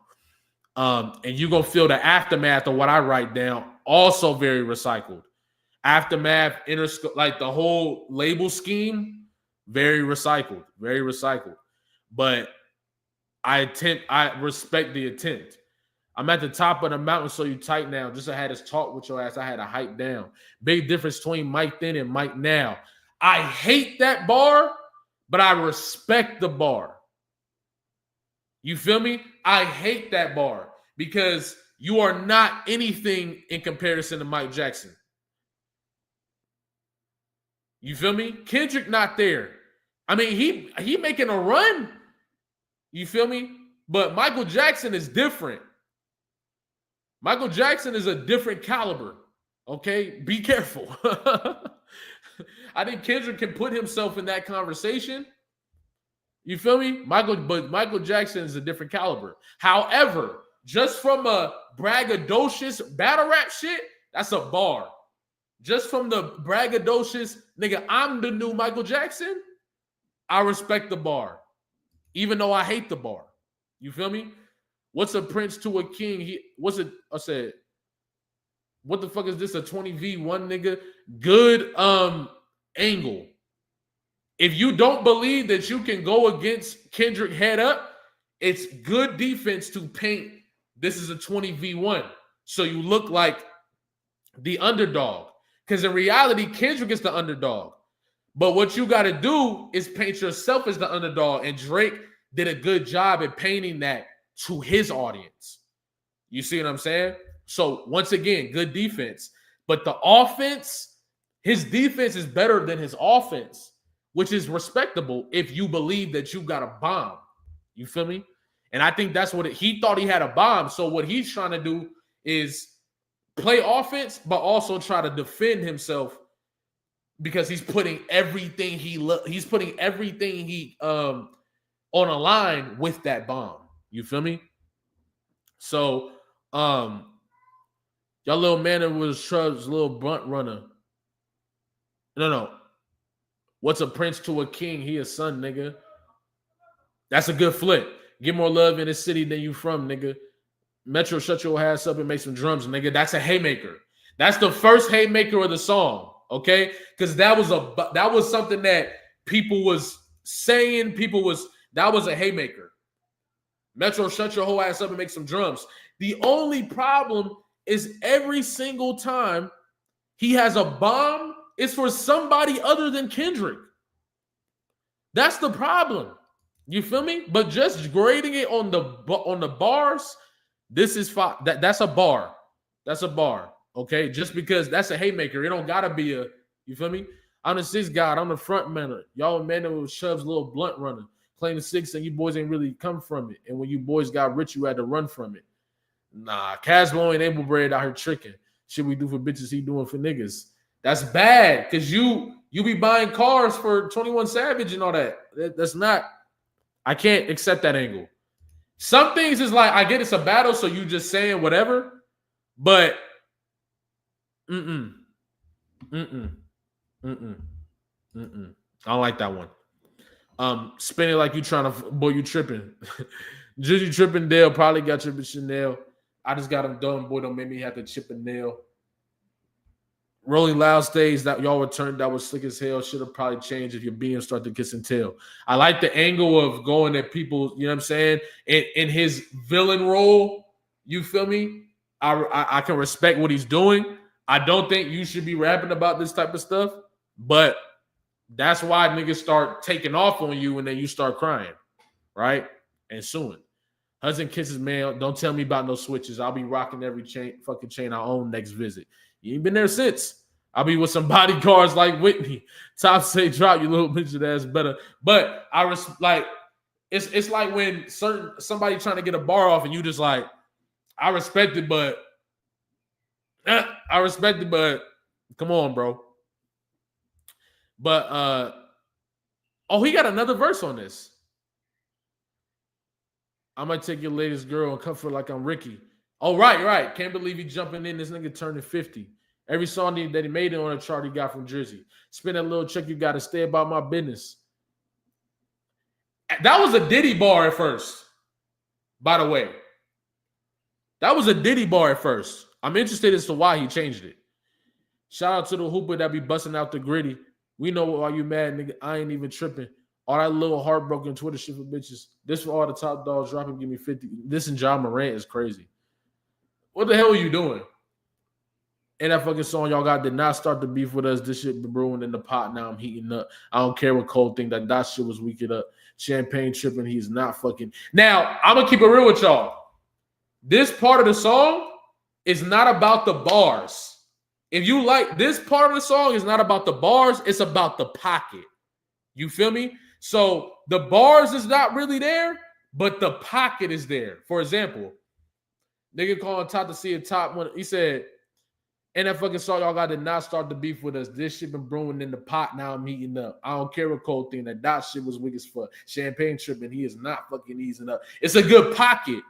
And you're gonna feel the aftermath of what I write down. Also very recycled. Aftermath, Interscope, like the whole label scheme, very recycled. But I respect the attempt. I'm at the top of the mountain, so you tight now. Just I had this talk with your ass. I had to hype down. Big difference between Mike then and Mike now. I hate that bar, but I respect the bar. You feel me? I hate that bar because you are not anything in comparison to Mike Jackson. You feel me? Kendrick not there. I mean, he making a run. You feel me? But Michael Jackson is different. Michael Jackson is a different caliber. Okay? Be careful. I think Kendrick can put himself in that conversation. You feel me? But Michael Jackson is a different caliber. However, just from a braggadocious battle rap shit, that's a bar. Just from the braggadocious, nigga, I'm the new Michael Jackson, I respect the bar. Even though I hate the bar. You feel me? What's a prince to a king? I said, what the fuck is this? A 20v1 nigga? Good angle. If you don't believe that you can go against Kendrick head up, it's good defense to paint this is a 20v1. So you look like the underdog. Because in reality, Kendrick is the underdog. But what you got to do is paint yourself as the underdog. And Drake did a good job at painting that to his audience. You see what I'm saying? So once again, good defense. But the offense, his defense is better than his offense, which is respectable if you believe that you got a bomb. You feel me? And I think that's what he thought he had a bomb. So what he's trying to do is play offense, but also try to defend himself because he's putting everything he on a line with that bomb. You feel me? So y'all little man was Trub's little blunt runner. No. What's a prince to a king? He a son, nigga. That's a good flip. Get more love in the city than you from, nigga. Metro, shut your ass up and make some drums, nigga. That's a haymaker. That's the first haymaker of the song, okay? Because that was something that people was saying. That was a haymaker. Metro, shut your whole ass up and make some drums. The only problem is every single time he has a bomb, it's for somebody other than Kendrick. That's the problem. You feel me? But just grading it on the bars, this is fine. That's a bar. That's a bar. Okay, just because that's a haymaker, it don't gotta be a. You feel me? I'm the sixth guy. I'm the front manner. Y'all man with Shuv's little blunt runner, playing the six, and you boys ain't really come from it. And when you boys got rich, you had to run from it. Nah, Casbo ain't able bread out here tricking. Shit we do for bitches, he doing for niggas. That's bad because you be buying cars for 21 Savage and all that. That's not. I can't accept that angle. Some things is like I get it's a battle, so you just saying whatever, but I don't like that one. Spinning like you trying to, boy, you tripping. Jizzy tripping Dale probably got tripping Chanel. I just got him done, boy. Don't make me have to chip a nail. Rolling Loud stage that y'all returned that was slick as hell. Should have probably changed if your being started to kiss and tell. I like the angle of going at people, you know what I'm saying? In his villain role, you feel me? I can respect what he's doing. I don't think you should be rapping about this type of stuff, but that's why niggas start taking off on you and then you start crying, right? And suing. Husband kisses, man. Don't tell me about no switches. I'll be rocking every fucking chain I own next visit. You ain't been there since. I'll be with some bodyguards like Whitney. Top say drop, you little bitch ass better. But it's like when somebody trying to get a bar off and you just like, I respect it, but come on, bro. But he got another verse on this. I might take your latest girl and comfort like I'm Ricky. Oh, right. Can't believe he jumping in. This nigga turning 50. Every song that he made it on a chart he got from Jersey. Spend that little check, you got to stay about my business. That was a Diddy bar at first, by the way. That was a Diddy bar at first. I'm interested as to why he changed it. Shout out to the hooper that be busting out the gritty. We know why you mad, nigga. I ain't even tripping. All that little heartbroken Twitter shit for bitches. This for all the top dogs dropping, give me 50. This and John Morant is crazy. What the hell are you doing? And that fucking song y'all got did not start the beef with us. This shit been brewing in the pot. Now I'm heating up. I don't care what Cole think. That shit was weaking up. Champagne tripping. He's not fucking. Now, I'm going to keep it real with y'all. This part of the song is not about the bars. If you like, this part of the song is not about the bars. It's about the pocket. You feel me? So the bars is not really there, but the pocket is there. For example, nigga calling top to see a top one. He said, and that fucking song y'all got did not start the beef with us. This shit been brewing in the pot. Now I'm heating up. I don't care what Cole think. That shit was weak as fuck. Champagne tripping. He is not fucking easing up. It's a good pocket.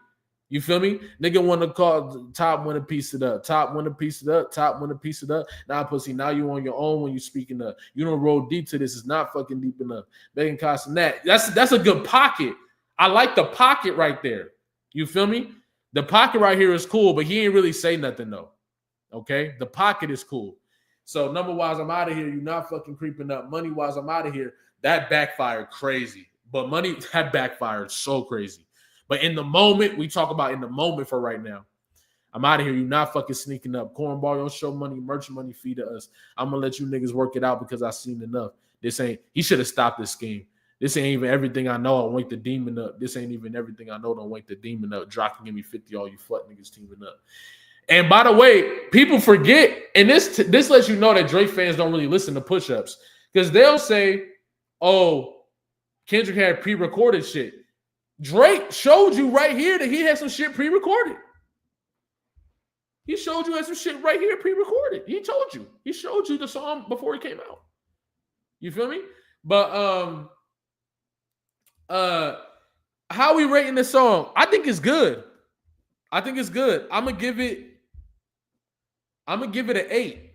You feel me? Nigga want to call top one to piece it up. Top one to piece it up. Top one to piece it up. Now, pussy, now you on your own when you speaking up. You don't roll deep to this. It's not fucking deep enough. Megan Costin, that's a good pocket. I like the pocket right there. You feel me? The pocket right here is cool, but he ain't really say nothing though. Okay? The pocket is cool. So number-wise, I'm out of here. You're not fucking creeping up. Money-wise, I'm out of here. That backfired crazy. But money, that backfired so crazy. But in the moment, we talk about in the moment for right now. I'm out of here. You're not fucking sneaking up. Cornball, your show money, merch money, feed to us. I'm going to let you niggas work it out because I seen enough. He should have stopped this scheme. This ain't even everything I know. I'll wake the demon up. This ain't even everything I know. Don't wake the demon up. Drop and give me 50, all you fuck niggas teaming up. And by the way, people forget, and this lets you know that Drake fans don't really listen to push-ups because they'll say, oh, Kendrick had pre-recorded shit. Drake showed you right here that he had some shit pre-recorded. He showed you had some shit right here pre-recorded. He told you. He showed you the song before it came out. You feel me? But how we rating this song? I think it's good. I'm gonna give it an 8.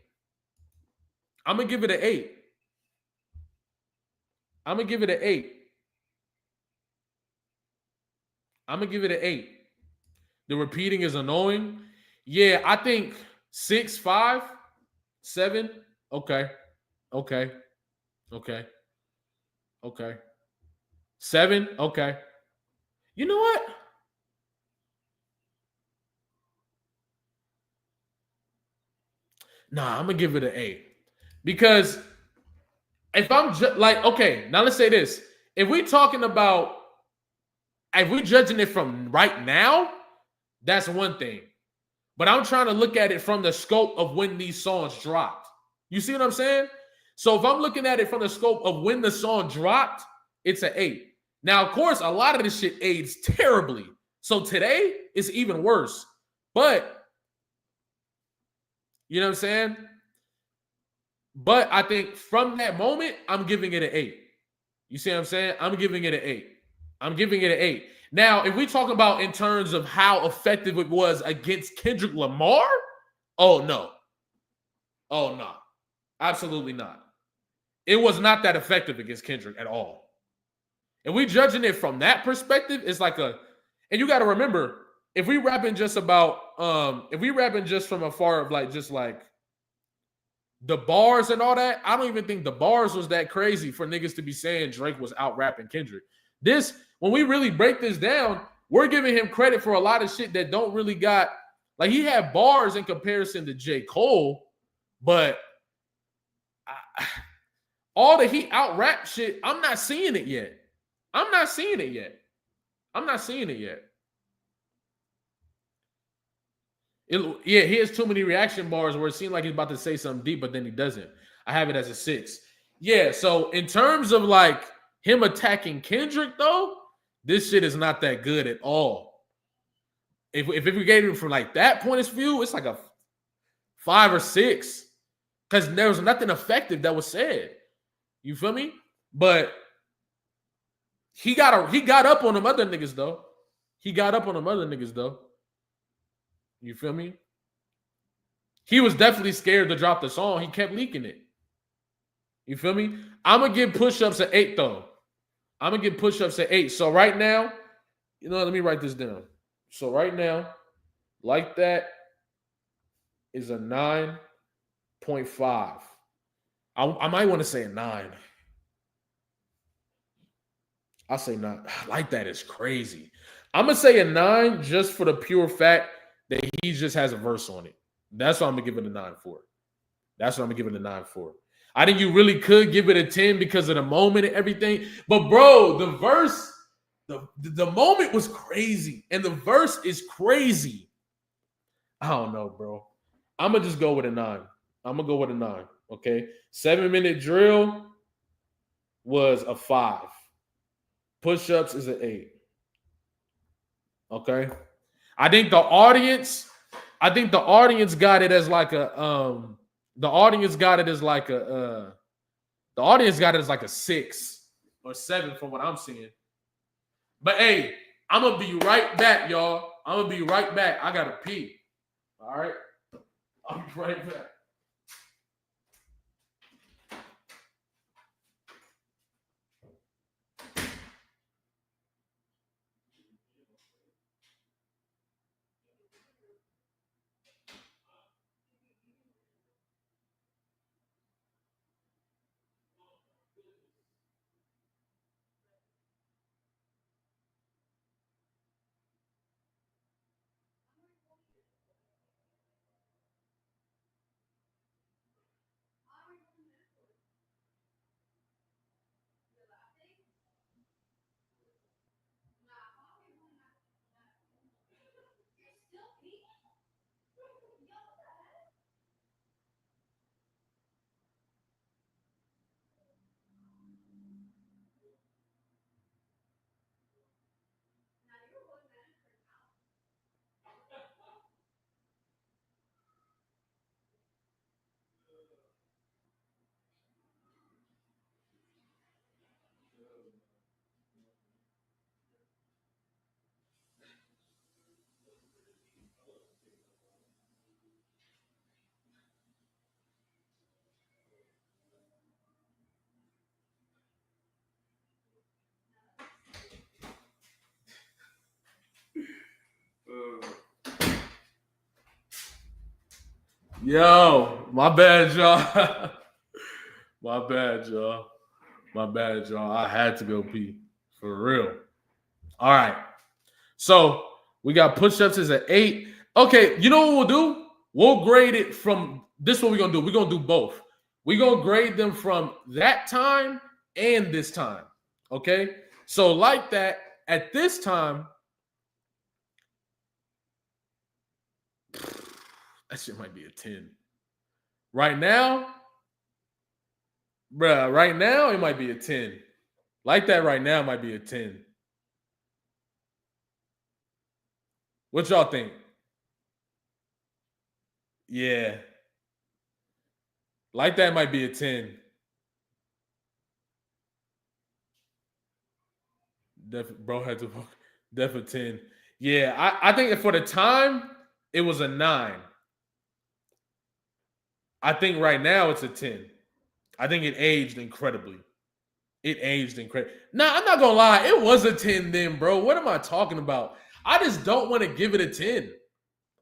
I'm gonna give it an 8. I'm gonna give it an 8. The repeating is annoying. Yeah, I think 6, 5, 7. Okay, okay, okay, okay. 7. Okay. You know what? Nah, I'm gonna give it an 8 because if I'm like, okay, now let's say this: if we talking about, if we judging it from right now, that's one thing. But I'm trying to look at it from the scope of when these songs dropped. You see what I'm saying? So if I'm looking at it from the scope of when the song dropped, it's an 8. Now, of course, a lot of this shit aids terribly. So today it's even worse. But you know what I'm saying? But I think from that moment, I'm giving it an 8. You see what I'm saying? I'm giving it an 8. I'm giving it an 8. Now, if we talk about in terms of how effective it was against Kendrick Lamar, oh no. Oh no. Absolutely not. It was not that effective against Kendrick at all. If we judging it from that perspective, it's like a, and you got to remember, if we rapping just about, if we rapping just from afar of like just like the bars and all that, I don't even think the bars was that crazy for niggas to be saying Drake was out rapping Kendrick. This, when we really break this down, we're giving him credit for a lot of shit that don't really got, like he had bars in comparison to J. Cole, but all the he out rap shit, I'm not seeing it yet. I'm not seeing it yet. I'm not seeing it yet. Yeah, he has too many reaction bars where it seems like he's about to say something deep, but then he doesn't. I have it as a 6. Yeah, so in terms of like him attacking Kendrick, though, this shit is not that good at all. If we gave him from like that point of view, it's like a 5 or 6 because there was nothing effective that was said. You feel me? But he got up on them other niggas though. He got up on them other niggas though. You feel me? He was definitely scared to drop the song. He kept leaking it. You feel me? I'm gonna give push-ups an 8 though. I'm gonna give push-ups an 8. So right now, you know, let me write this down. So right now, like that is a 9.5. I might want to say a 9. I'll say 9. Like that is crazy. I'm gonna say a 9 just for the pure fact that he just has a verse on it. That's what I'm gonna give it a 9 for. That's what I'm gonna give it a 9 for. I think you really could give it a 10 because of the moment and everything. But bro, the verse, the moment was crazy, and the verse is crazy. I don't know, bro. I'm gonna just go with a 9. I'm gonna go with a 9. Okay. 7-minute drill was a 5. Push-ups is an 8. Okay. I think the audience got it as like a the audience got it as like a the audience got it as like a 6 or 7 from what I'm seeing. But hey, I'm gonna be right back, y'all. I'm gonna be right back. I gotta pee. All right. I'll be right back. Yo, my bad, y'all. My bad, y'all. My bad, y'all. I had to go pee. For real. All right. So we got push-ups as an 8. Okay, you know what we'll do? We'll grade it from this is what we're gonna do. We're gonna do both. We're gonna grade them from that time and this time. Okay. So, like that, at this time, that shit might be a 10. Right now, bruh, right now it might be a 10. Like that right now might be a 10. What y'all think? Yeah. Like that might be a 10. Bro had to def a 10. Yeah, I think for the time, it was a 9. I think right now it's a 10. I think it aged incredibly. It aged incredibly. Nah, I'm not gonna lie, it was a 10 then, bro. What am I talking about? I just don't want to give it a 10.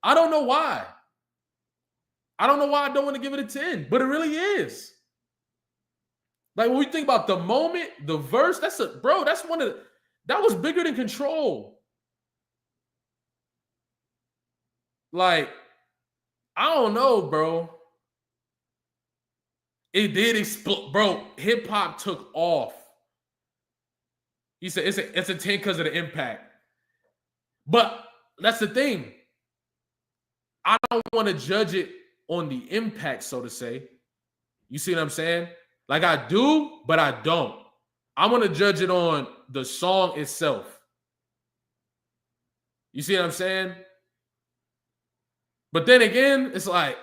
I don't know why. I don't know why I don't want to give it a 10, but it really is. Like when we think about the moment, the verse, that's one of the, that was bigger than Control. Like, I don't know, bro. It did explode, bro. Hip hop took off. He said it's a 10 because of the impact. But that's the thing. I don't want to judge it on the impact, so to say. You see what I'm saying? Like I do, but I don't. I want to judge it on the song itself. You see what I'm saying? But then again, it's like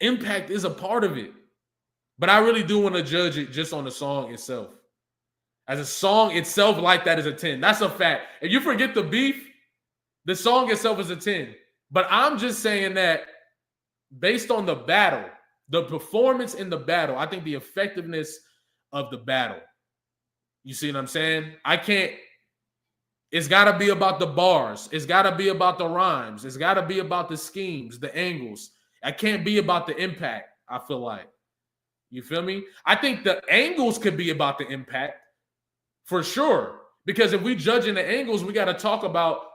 impact is a part of it. But I really do want to judge it just on the song itself. As a song itself, like that is a 10. That's a fact. If you forget the beef, the song itself is a 10. But I'm just saying that based on the battle, the performance in the battle, I think the effectiveness of the battle. You see what I'm saying? It's got to be about the bars. It's got to be about the rhymes. It's got to be about the schemes, the angles. I can't be about the impact, I feel like. You feel me? I think the angles could be about the impact for sure. Because if we judging the angles, we got to talk about,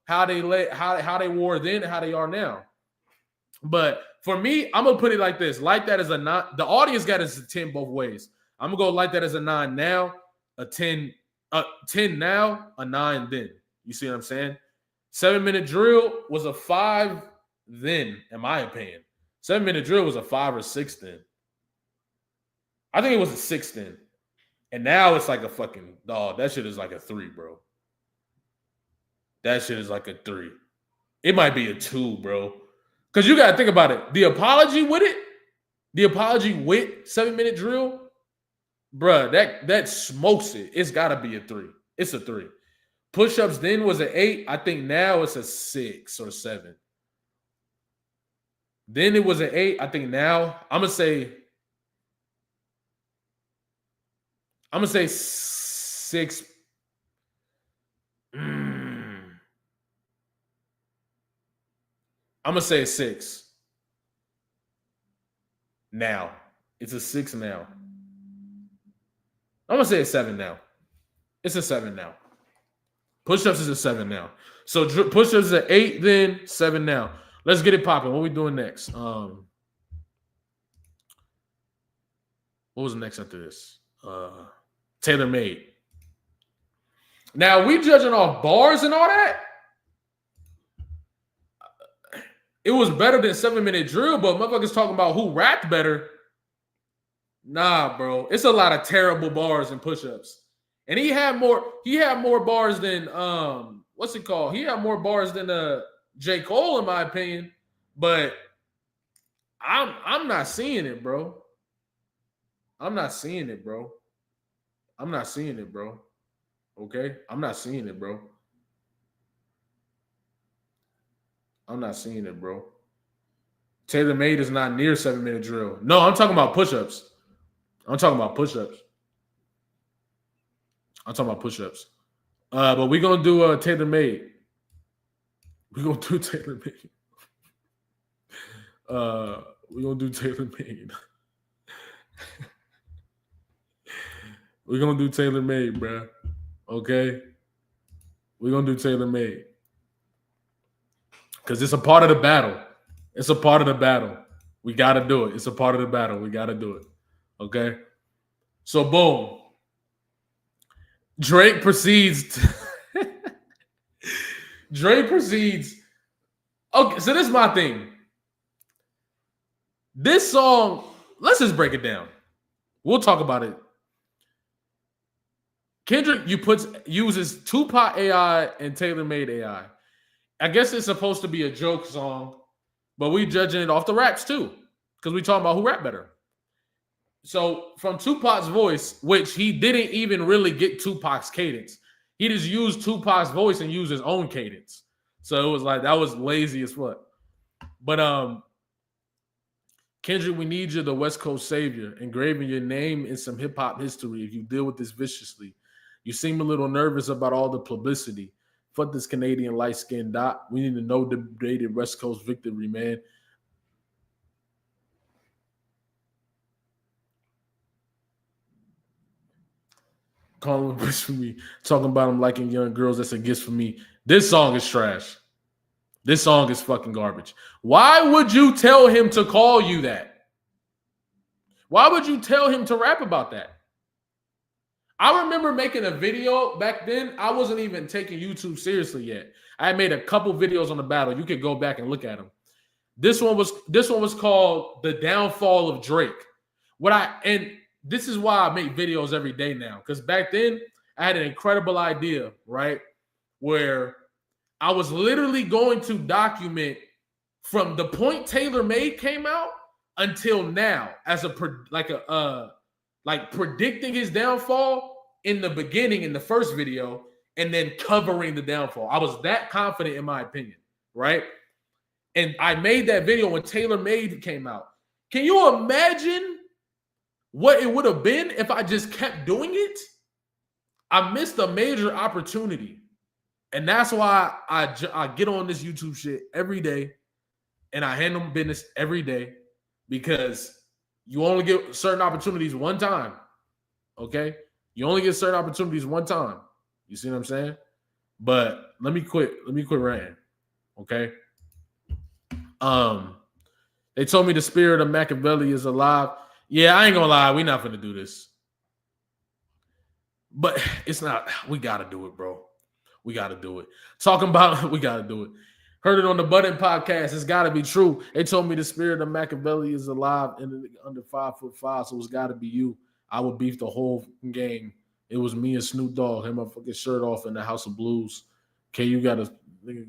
how they were then and how they are now. But for me, I'm gonna put it like this: like that as a 9. The audience got us a 10 both ways. I'm gonna go like that as a 9 now, a 10 now, a 9 then. You see what I'm saying? 7-minute drill was a 5 then, in my opinion. 7-minute drill was a 5 or 6 then. I think it was a 6 then. And now it's like a fucking dog. That shit is like a 3, bro. That shit is like a 3. It might be a 2, bro. Because you got to think about it. The apology with 7-minute drill, bruh, that smokes it. It's got to be a 3. It's a 3. Push-ups then was an 8. I think now it's a 6 or 7. Then it was an 8. I think now I'm going to say 6. I'm going to say a 6. Now. It's a 6 now. I'm going to say a 7 now. It's a 7 now. Push-ups is a 7 now. So push-ups is an 8 then, 7 now. Let's get it popping. What are we doing next? What was next after this? Tailor Made. Now, we judging off bars and all that. It was better than 7-minute drill, but motherfuckers talking about who rapped better. Nah, bro. It's a lot of terrible bars and push-ups. And he had more bars than what's it called? He had more bars than J. Cole, in my opinion. But I'm not seeing it, bro. I'm not seeing it, bro. Okay? I'm not seeing it, bro. Tailor Made is not near 7-minute drill. No, I'm talking about push-ups. But we're going to do Tailor Made. We're gonna do Taylor Made. We're gonna do Taylor Made. We're gonna do Taylor Made, bro. Okay? We're gonna do Taylor Made. Because it's a part of the battle. It's a part of the battle. We gotta do it. It's a part of the battle. We gotta do it. Okay? So boom. Drake proceeds. Drake proceeds. Okay, so this is my thing. This song, let's just break it down. We'll talk about it. Kendrick, uses Tupac AI and Taylor Made AI. I guess it's supposed to be a joke song, but we judging it off the raps too, because we talking about who rap better. So from Tupac's voice, which he didn't even really get Tupac's cadence, he just used Tupac's voice and used his own cadence. So it was like that was lazy as fuck. But Kendrick, we need you, the West Coast savior, engraving your name in some hip hop history. If you deal with this viciously, you seem a little nervous about all the publicity. Fuck this Canadian light skinned dot. We need to know the debated West Coast victory, man. Calling him bitch for me, talking about him liking young girls. That's a gift for me. This song is trash. This song is fucking garbage. Why would you tell him to call you that? Why would you tell him to rap about that? I remember making a video back then. I wasn't even taking YouTube seriously yet. I had made a couple videos on the battle. You could go back and look at them. This one was called The Downfall of Drake. And this is why I make videos every day now. Because back then, I had an incredible idea, right? Where I was literally going to document from the point Taylor Made came out until now as predicting his downfall in the beginning in the first video and then covering the downfall. I was that confident in my opinion, right? And I made that video when Taylor Made came out. Can you imagine what it would have been if I just kept doing it? I missed a major opportunity. And that's why I get on this YouTube shit every day and I handle business every day, because you only get certain opportunities one time, okay? You only get certain opportunities one time. You see what I'm saying? But let me quit ranting, okay? They told me the spirit of Machiavelli is alive. Yeah, I ain't gonna lie, we not gonna do this. But it's not, we gotta do it, bro. We gotta do it. Talking about we gotta do it. Heard it on the Button podcast. It's gotta be true. They told me the spirit of Machiavelli is alive and under 5'5", so it's gotta be you. I would beef the whole game. It was me and Snoop Dogg, him my fucking shirt off in the House of Blues. Okay, you gotta,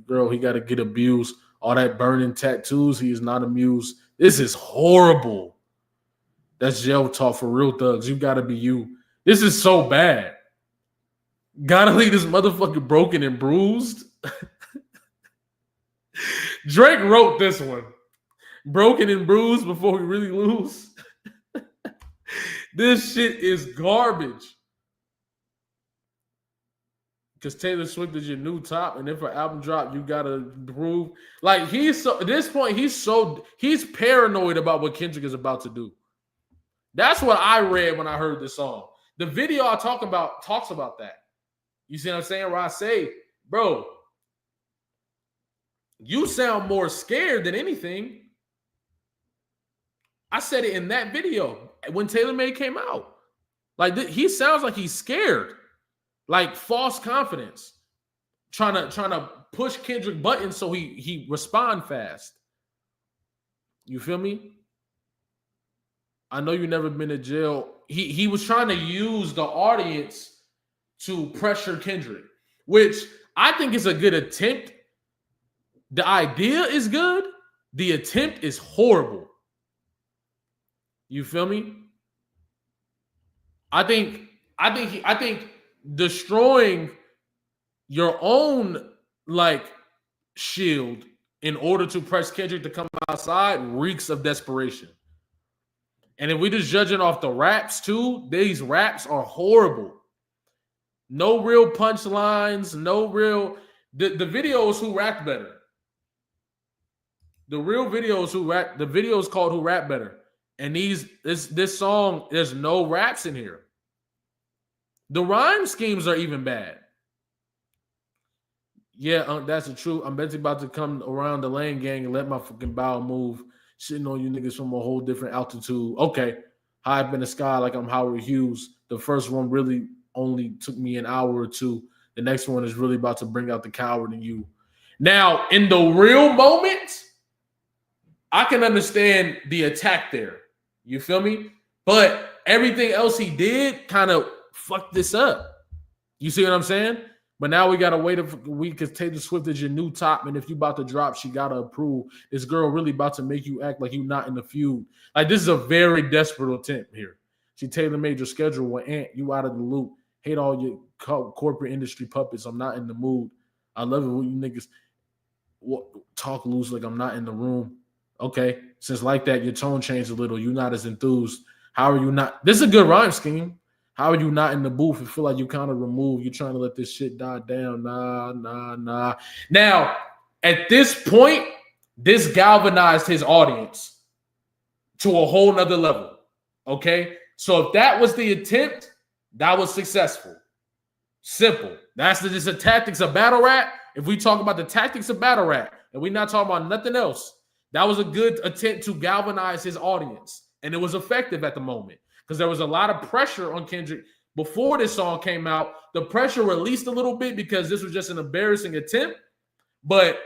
girl, he gotta get abused. All that burning tattoos, he is not amused. This is horrible. That's jail talk for real thugs. You gotta be you. This is so bad. Gotta leave this motherfucker broken and bruised. Drake wrote this one. Broken and bruised before we really lose. This shit is garbage. Because Taylor Swift is your new top, and if her album drop, you gotta prove. Like, at this point, he's paranoid about what Kendrick is about to do. That's what I read when I heard this song. The video I talks about that. You see what I'm saying? Where I say, bro, you sound more scared than anything. I said it in that video when Taylor Made came out. Like, he sounds like he's scared. Like false confidence. Trying to push Kendrick buttons so he respond fast. You feel me? I know you've never been to jail. He was trying to use the audience to pressure Kendrick, which I think is a good attempt. The idea is good. The attempt is horrible. You feel me? I think destroying your own shield in order to press Kendrick to come outside reeks of desperation. And if we just judging off the raps too, these raps are horrible. No real punchlines, no real. The video is who rapped better. The real videos who rap. The video is called "Who Rap Better," and this song. There's no raps in here. The rhyme schemes are even bad. Yeah, that's the truth. I'm basically about to come around the lane gang and let my fucking bow move, shitting on you niggas from a whole different altitude. Okay, high up in the sky like I'm Howard Hughes. The first one really only took me an hour or two. The next one is really about to bring out the coward in you. Now, in the real moment, I can understand the attack there. You feel me? But everything else he did kind of fucked this up. You see what I'm saying? But now we gotta wait a week because Taylor Swift is your new top, and if you about to drop, she gotta approve. This girl really about to make you act like you not in the feud. Like this is a very desperate attempt here. She tailor made your schedule with Ant. You out of the loop. Hate all your corporate industry puppets. I'm not in the mood. I love it when you niggas talk loose like I'm not in the room. Okay, since like that, your tone changed a little. You're not as enthused. How are you not? This is a good rhyme scheme. How are you not in the booth and feel like you kind of removed? You're trying to let this shit die down. Nah. Now, at this point, this galvanized his audience to a whole nother level. Okay? So if that was the attempt, that was successful. Simple. That's just the tactics of battle rap. If we talk about the tactics of battle rap, and we're not talking about nothing else, that was a good attempt to galvanize his audience. And it was effective at the moment. Because there was a lot of pressure on Kendrick before this song came out. The pressure released a little bit because this was just an embarrassing attempt. But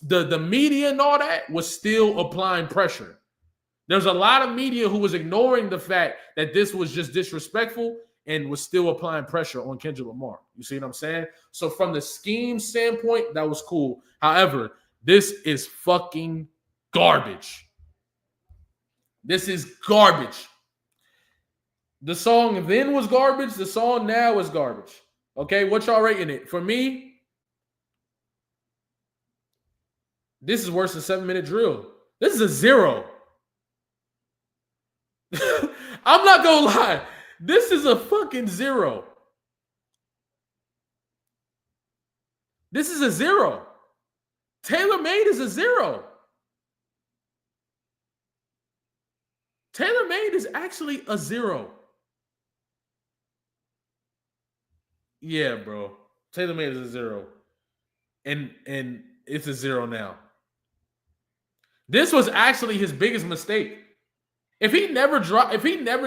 the media and all that was still applying pressure. There's a lot of media who was ignoring the fact that this was just disrespectful and was still applying pressure on Kendrick Lamar. You see what I'm saying? So from the scheme standpoint, that was cool. However, this is fucking garbage. This is garbage. The song then was garbage. The song now is garbage. Okay, what y'all rating it? For me, this is worse than 7-minute drill. This is a 0. I'm not gonna lie. This is a fucking 0. This is a 0. Tailor Made is a 0. Tailor Made is actually a 0. Yeah, bro. Taylor Made is a 0. And it's a 0 now. This was actually his biggest mistake. If he never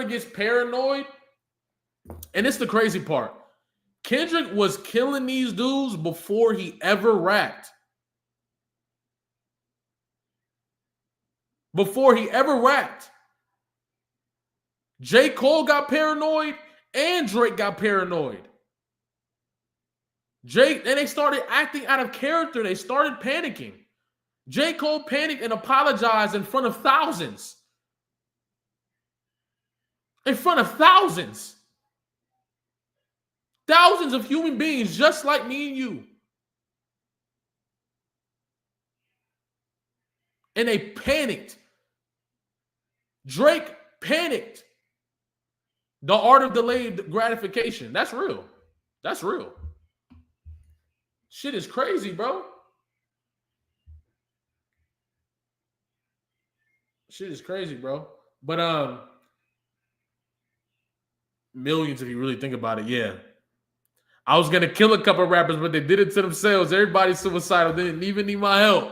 gets paranoid, and it's the crazy part. Kendrick was killing these dudes before he ever rapped. Before he ever rapped. J. Cole got paranoid and Drake got paranoid. And they started acting out of character. They started panicking. J. Cole panicked and apologized in front of thousands. In front of thousands. Thousands of human beings just like me and you. And they panicked. Drake panicked. The art of delayed gratification. That's real. That's real. Shit is crazy, bro. Shit is crazy, bro. But millions if you really think about it, yeah. I was gonna kill a couple rappers, but they did it to themselves. Everybody's suicidal. They didn't even need my help.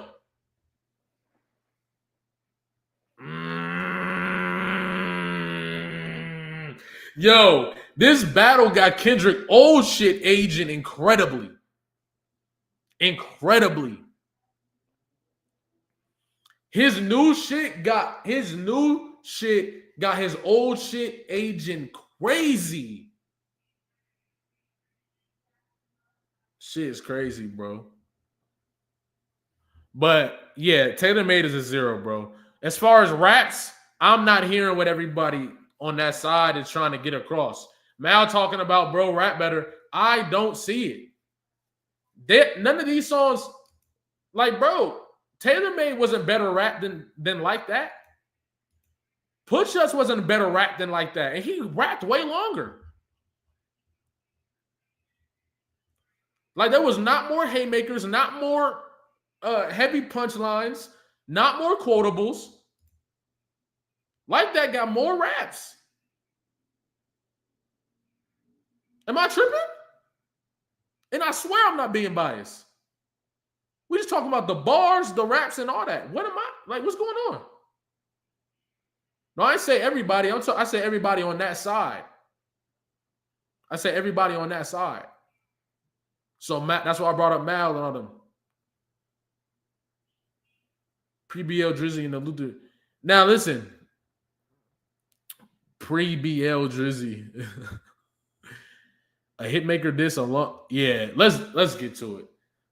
Yo, this battle got Kendrick old shit aging incredibly. Incredibly. His new shit got his old shit aging crazy. Shit is crazy, bro. But yeah, Taylor Made is a 0, bro. As far as raps, I'm not hearing what everybody on that side is trying to get across. Mal talking about bro rap better. I don't see it. None of these songs, like, bro, Taylor Made wasn't better rap than Like That. Push Us wasn't a better rap than Like That. And he rapped way longer. Like, there was not more haymakers, not more heavy punchlines. not more quotables. Like That got more raps. Am I tripping? And I swear I'm not being biased. We just talking about the bars, the raps, and all that. What am I like? What's going on? No, I say everybody. I say everybody on that side. I say everybody on that side. So Matt, that's why I brought up Mal and all them. Pre-BL Drizzy and the Luther. Now listen. Pre-BL Drizzy. A hitmaker diss a lot. Yeah, let's get to it.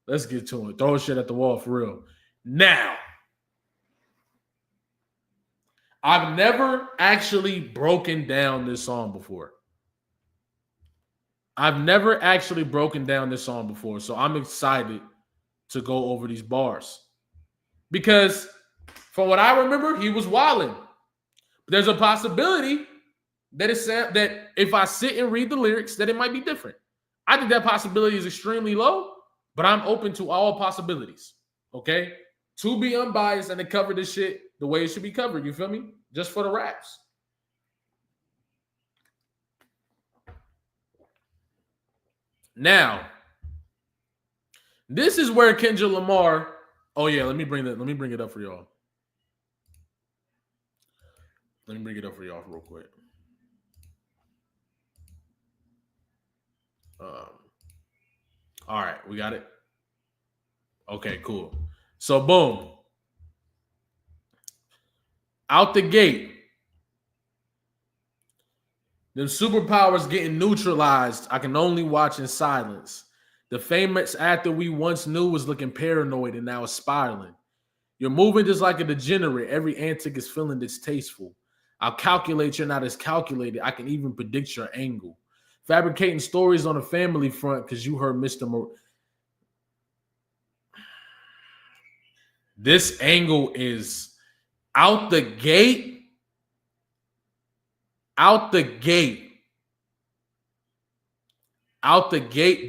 Let's get to it. Throw shit at the wall for real. Now, I've never actually broken down this song before. So I'm excited to go over these bars. Because from what I remember, he was wilding. There's a possibility that if I sit and read the lyrics, that it might be different. I think that possibility is extremely low, but I'm open to all possibilities. Okay? To be unbiased and to cover this shit the way it should be covered. You feel me? Just for the raps. Now, this is where Kendrick Lamar. Oh yeah, let me bring it up for y'all. Let me bring it up for y'all real quick. All right, we got it. Okay, cool. So boom. Out the gate. Them superpowers getting neutralized. I can only watch in silence. The famous actor we once knew was looking paranoid and now is spiraling. You're moving just like a degenerate. Every antic is feeling distasteful. I'll calculate you're not as calculated. I can even predict your angle. Fabricating stories on the family front because you heard Mr. This angle is out the gate. Out the gate,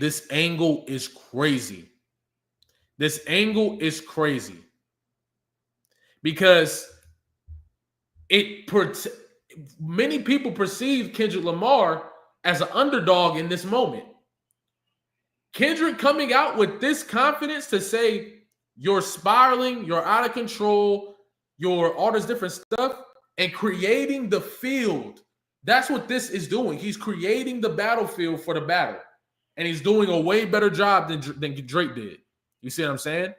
this angle is crazy. Because many people perceive Kendrick Lamar as an underdog in this moment. Kendrick coming out with this confidence to say you're spiraling, you're out of control, you're all this different stuff, and creating the field. That's what this is doing. He's creating the battlefield for the battle. And he's doing a way better job than Drake did. You see what I'm saying?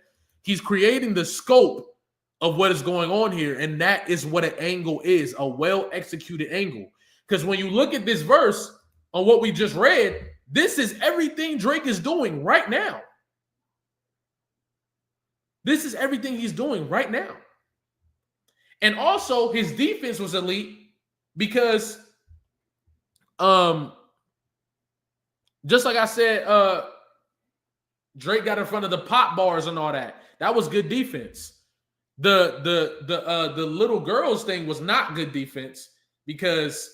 He's creating the scope of what is going on here. And that is what an angle is, a well-executed angle. Because when you look at this verse on what we just read, this is everything Drake is doing right now. This is everything he's doing right now. And also, his defense was elite because just like I said, Drake got in front of the pop bars and all that. That was good defense. The little girls thing was not good defense because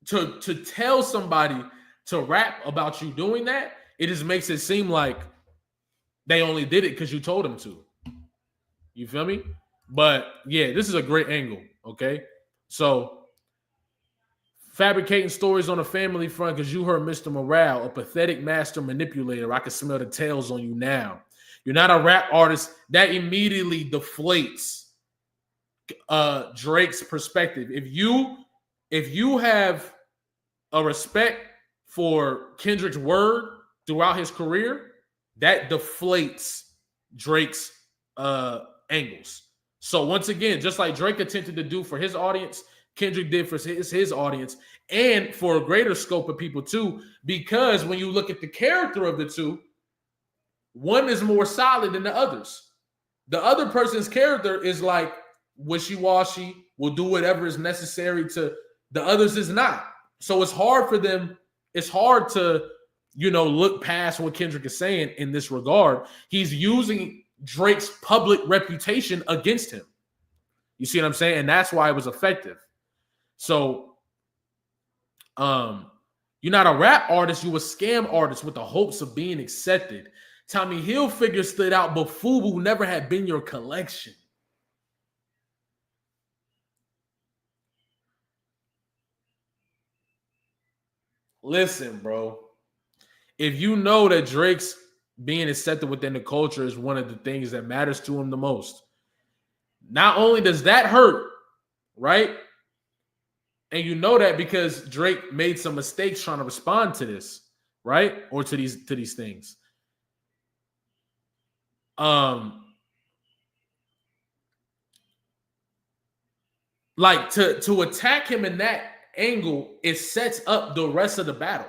to tell somebody to rap about you doing that, it just makes it seem like they only did it because you told them to. You feel me? But yeah, this is a great angle. Okay, so. Fabricating stories on the family front because you heard Mr. Morale, a pathetic master manipulator. I can smell the tails on you now. You're not a rap artist. That immediately deflates Drake's perspective. If you have a respect for Kendrick's word throughout his career, that deflates Drake's angles. So once again, just like Drake attempted to do for his audience, Kendrick did for his audience and for a greater scope of people too, because when you look at the character of the two, one is more solid than the others. The other person's character is like wishy-washy, will do whatever is necessary to, the others is not. So it's hard for them, it's hard to, look past what Kendrick is saying in this regard. He's using Drake's public reputation against him. You see what I'm saying? And that's why it was effective. So, you're not a rap artist, you a scam artist with the hopes of being accepted. Tommy Hilfiger stood out, but FUBU never had been your collection. Listen, bro. If you know that Drake's being accepted within the culture is one of the things that matters to him the most, not only does that hurt, right? And you know that because Drake made some mistakes trying to respond to this, right? Or to these things. Like to attack him in that angle, it sets up the rest of the battle.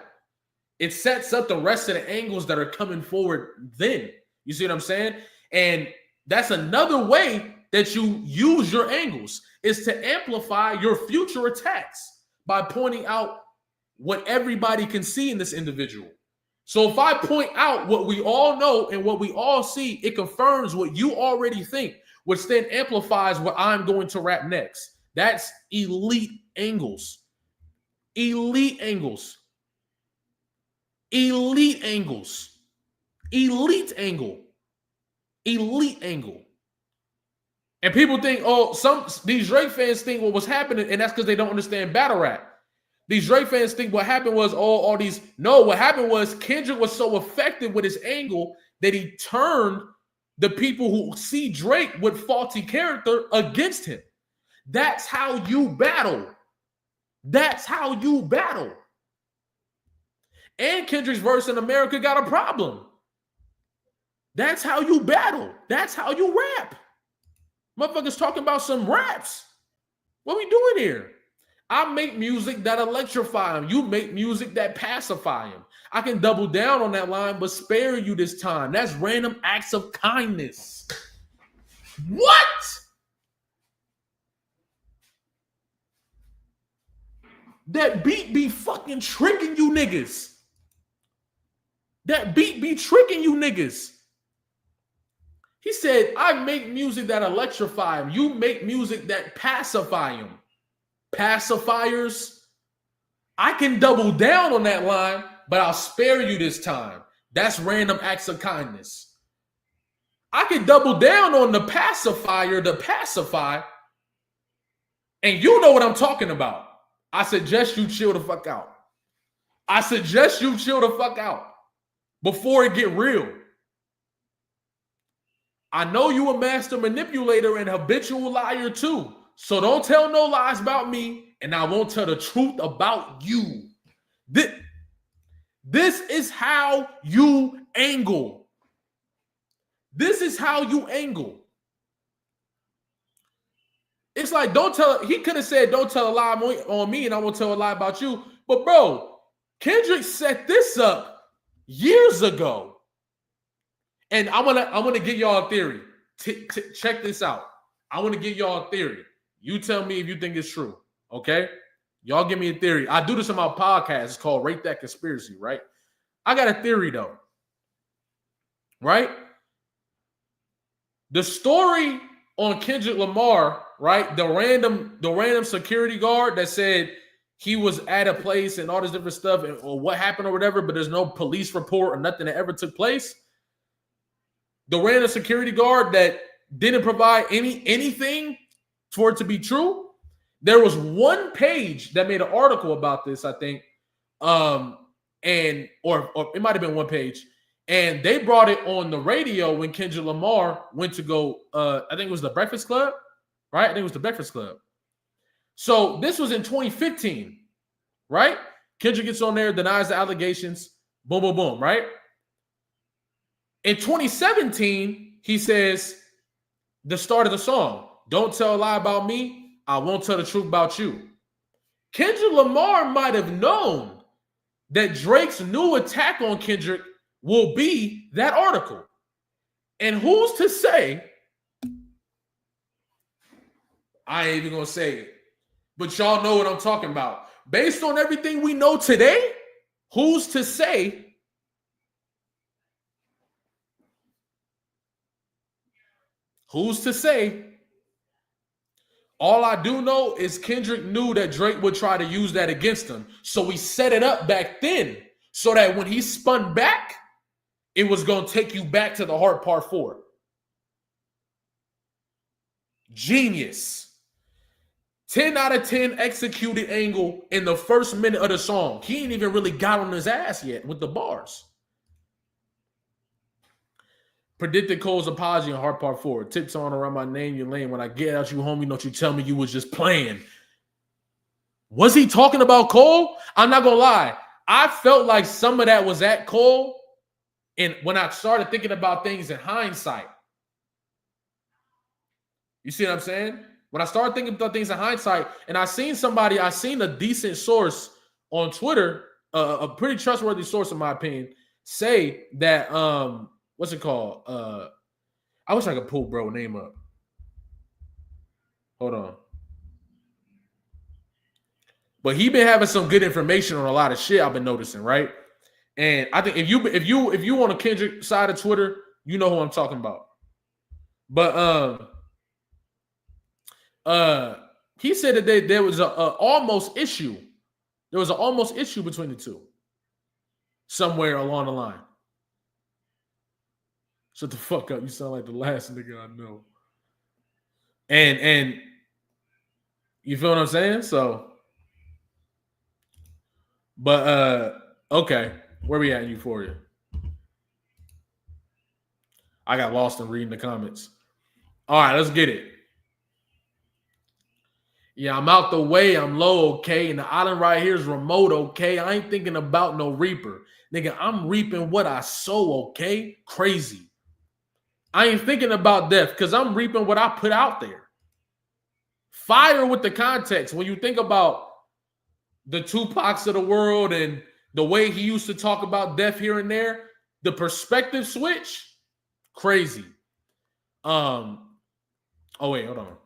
It sets up the rest of the angles that are coming forward then. You see what I'm saying? And that's another way that you use your angles, is to amplify your future attacks by pointing out what everybody can see in this individual. So if I point out what we all know and what we all see, it confirms what you already think, which then amplifies what I'm going to rap next. That's elite angles. Elite angles. Elite angles. Elite angle. Elite angle. And people think, these Drake fans think what was happening, and that's because they don't understand battle rap. These Drake fans think what happened was what happened was Kendrick was so effective with his angle that he turned the people who see Drake with faulty character against him. That's how you battle. That's how you battle. And Kendrick's verse in America got a problem. That's how you battle. That's how you rap. Motherfuckers talking about some raps. What we doing here? I make music that electrify him. You make music that pacify him. I can double down on that line, but spare you this time. That's random acts of kindness. What? That beat be fucking tricking you niggas. That beat be tricking you niggas. He said, I make music that electrify him. You make music that pacify him. Pacifiers. I can double down on that line, but I'll spare you this time. That's random acts of kindness. I can double down on the pacifier, the pacify, and you know what I'm talking about. I suggest you chill the fuck out. I suggest you chill the fuck out before it get real. I know you a master manipulator and habitual liar too. So don't tell no lies about me, and I won't tell the truth about you. This is how you angle. This is how you angle. It's like, he could have said, don't tell a lie on me and I won't tell a lie about you. But bro, Kendrick set this up years ago. And I want to give y'all a theory. Check this out. I want to give y'all a theory. You tell me if you think it's true, okay? Y'all give me a theory. I do this on my podcast. It's called Rate That Conspiracy, right? I got a theory, though, right? The story on Kendrick Lamar, right? The random security guard that said he was at a place and all this different stuff or what happened or whatever, but there's no police report or nothing that ever took place. The random security guard that didn't provide anything for it to be true. There was one page that made an article about this, I think, or it might have been one page, and they brought it on the radio when Kendrick Lamar went to go. I think it was the Breakfast Club, right? I think it was the Breakfast Club. So this was in 2015, right? Kendrick gets on there, denies the allegations, boom, boom, boom, right? In 2017, he says the start of the song, don't tell a lie about me, I won't tell the truth about you. Kendrick Lamar might have known that Drake's new attack on Kendrick will be that article. And who's to say, I ain't even gonna say it, but y'all know what I'm talking about. Based on everything we know today, who's to say All I do know is Kendrick knew that Drake would try to use that against him. So he set it up back then so that when he spun back, it was going to take you back to the Heart Part 4. Genius. 10 out of 10 executed angle in the first minute of the song. He ain't even really got on his ass yet with the bars. Predicted Cole's apology on Heart Part 4. Tips on around my name, you lame. When I get out you, homie, don't you tell me you was just playing. Was he talking about Cole? I'm not going to lie. I felt like some of that was at Cole. And when I started thinking about things in hindsight, you see what I'm saying? When I started thinking about things in hindsight, and I seen a decent source on Twitter, a pretty trustworthy source in my opinion, say that, what's it called? I wish I could pull bro name up. Hold on. But he been having some good information on a lot of shit I've been noticing, right? And I think if you on a Kendrick side of Twitter, you know who I'm talking about. But he said that there was a almost issue. There was an almost issue between the two. Somewhere along the line. Shut the fuck up. You sound like the last nigga I know. And you feel what I'm saying? So, but okay. Where we at in Euphoria? I got lost in reading the comments. All right, let's get it. Yeah, I'm out the way. I'm low, okay? And the island right here is remote, okay? I ain't thinking about no reaper. Nigga, I'm reaping what I sow, okay? Crazy. I ain't thinking about death because I'm reaping what I put out there. Fire with the context. When you think about the Tupacs of the world and the way he used to talk about death here and there, the perspective switch, crazy. Oh wait, hold on.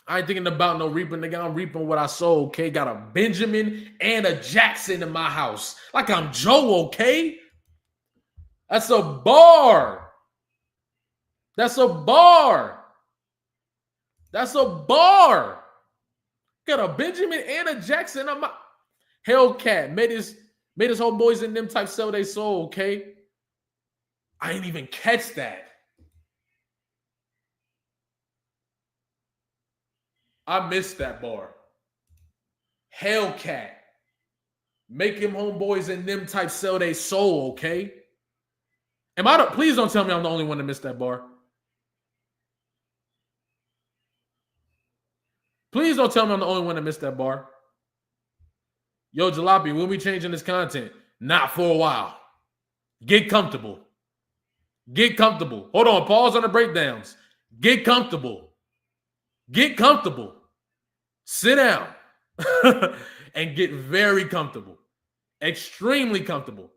I ain't thinking about no reaping, nigga. I'm reaping what I sow, okay? Got a Benjamin and a Jackson in my house. Like I'm Joe, okay? That's a bar. That's a bar. That's a bar. Got a Benjamin and a Jackson in my Hellcat. Made his homeboys and them type sell they soul, okay? I ain't even catch that. I missed that bar. Hellcat. Make him homeboys and them type sell they soul, okay? Please don't tell me I'm the only one that missed that bar. Please don't tell me I'm the only one that missed that bar. Yo, Jalopy, when we changing this content? Not for a while. Get comfortable. Get comfortable. Hold on. Pause on the breakdowns. Get comfortable. Get comfortable. Sit down. And get very comfortable. Extremely comfortable.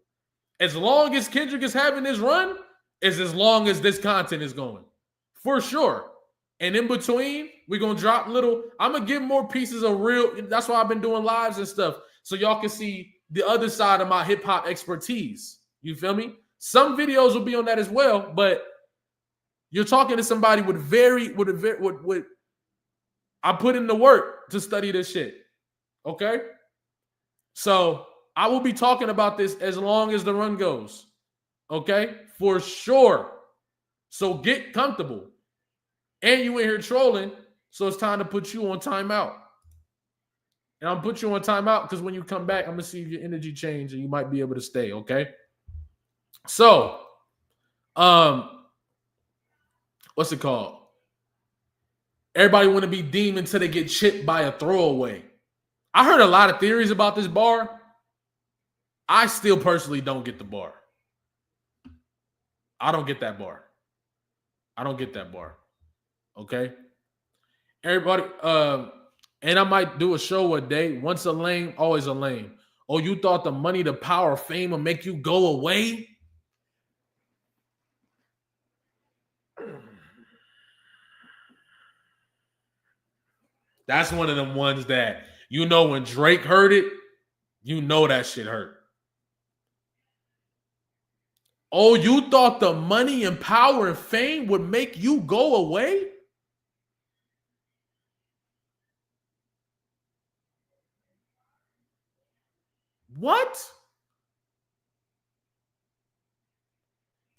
As long as Kendrick is having this run, is as long as this content is going. For sure. And in between, we're going to drop little. I'm going to give more pieces of real. That's why I've been doing lives and stuff. So y'all can see the other side of my hip hop expertise. You feel me? Some videos will be on that as well, but you're talking to somebody with I put in the work to study this shit. Okay? So I will be talking about this as long as the run goes. Okay? For sure. So get comfortable. And you in here trolling, so it's time to put you on timeout. And I'm put you on timeout because when you come back, I'm going to see if your energy change and you might be able to stay, okay? So, what's it called? Everybody want to be deemed until they get chipped by a throwaway. I heard a lot of theories about this bar. I still personally don't get the bar. I don't get that bar. I don't get that bar. Okay? Everybody, and I might do a show a day. Once a lame, always a lame. Oh, you thought the money, the power, fame will make you go away? That's one of them ones that, you know, when Drake heard it, you know that shit hurt. Oh, you thought the money and power and fame would make you go away? What?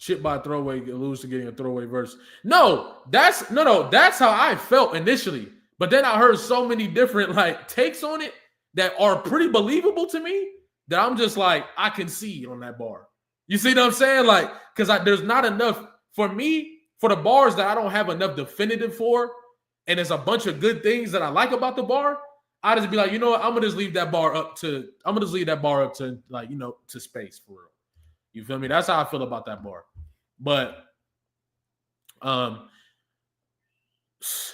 Shit by throwaway, lose to getting a throwaway verse. No, that's how I felt initially. But then I heard so many different like takes on it that are pretty believable to me that I'm just like, I can see on that bar. You see what I'm saying? Like, because there's not enough for me, for the bars that I don't have enough definitive for, and there's a bunch of good things that I like about the bar, I just be like, you know what, I'm gonna just leave that bar up to like, you know, to space for real. You feel me? That's how I feel about that bar. But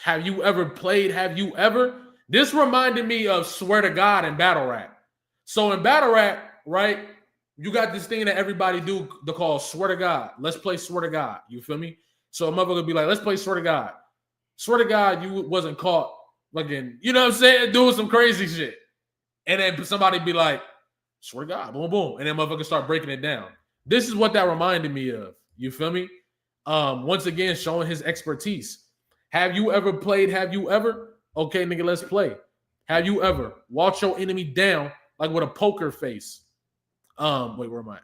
have you ever played? Have you ever? This reminded me of Swear to God in battle rap. So in battle rap, right, you got this thing that everybody do they call Swear to God. Let's play Swear to God. You feel me? So a motherfucker be like, let's play Swear to God. Swear to God, you wasn't caught fucking, you know what I'm saying, doing some crazy shit. And then somebody be like, swear to God, boom, boom. And then motherfuckers start breaking it down. This is what that reminded me of. You feel me? Once again, showing his expertise. Have you ever played? Have you ever? Okay, nigga, let's play. Have you ever walked your enemy down like with a poker face? Wait, where am I?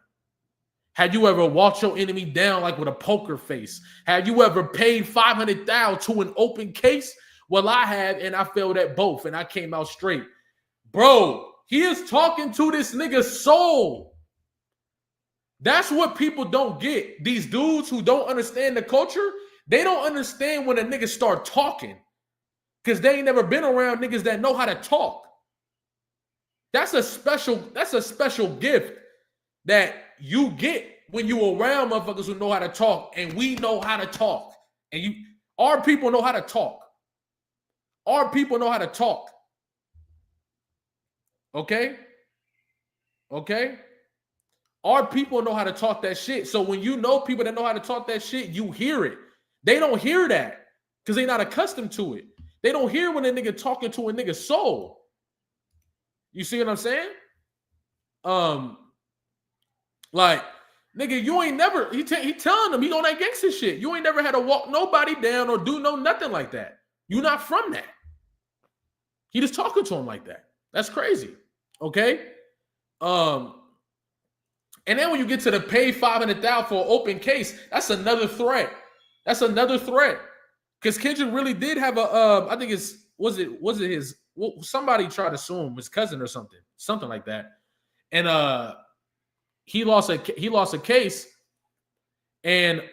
Have you ever walked your enemy down like with a poker face? Have you ever paid $500,000 to an open case? Well, I have, and I failed at both, and I came out straight. Bro, he is talking to this nigga's soul. That's what people don't get. These dudes who don't understand the culture, they don't understand when a nigga start talking because they ain't never been around niggas that know how to talk. That's a special gift that you get when you around motherfuckers who know how to talk, and we know how to talk. And our people know how to talk. Our people know how to talk. Okay? Okay? Our people know how to talk that shit. So when you know people that know how to talk that shit, you hear it. They don't hear that because they're not accustomed to it. They don't hear when a nigga talking to a nigga's soul. You see what I'm saying? Like, nigga, you ain't never, he telling them, he on that gangster shit. You ain't never had to walk nobody down or do nothing like that. You not from that. He just talking to him like that. That's crazy. Okay? And then when you get to the pay $500,000 for an open case, that's another threat. That's another threat. Because Kendrick really did have a, I think was it his, somebody tried to sue him, his cousin or something like that. And he lost a case. And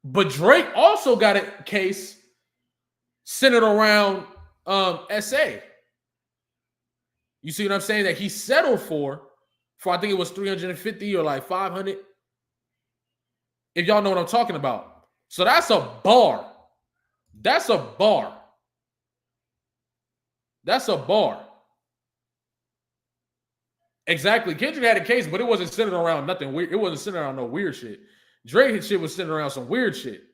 but Drake also got a case centered around SA. You see what I'm saying? That he settled for I think it was 350 or like 500. If y'all know what I'm talking about. So that's a bar. That's a bar. That's a bar. Exactly. Kendrick had a case, but it wasn't centered around nothing weird. It wasn't centered around no weird shit. Drake's shit was centered around some weird shit.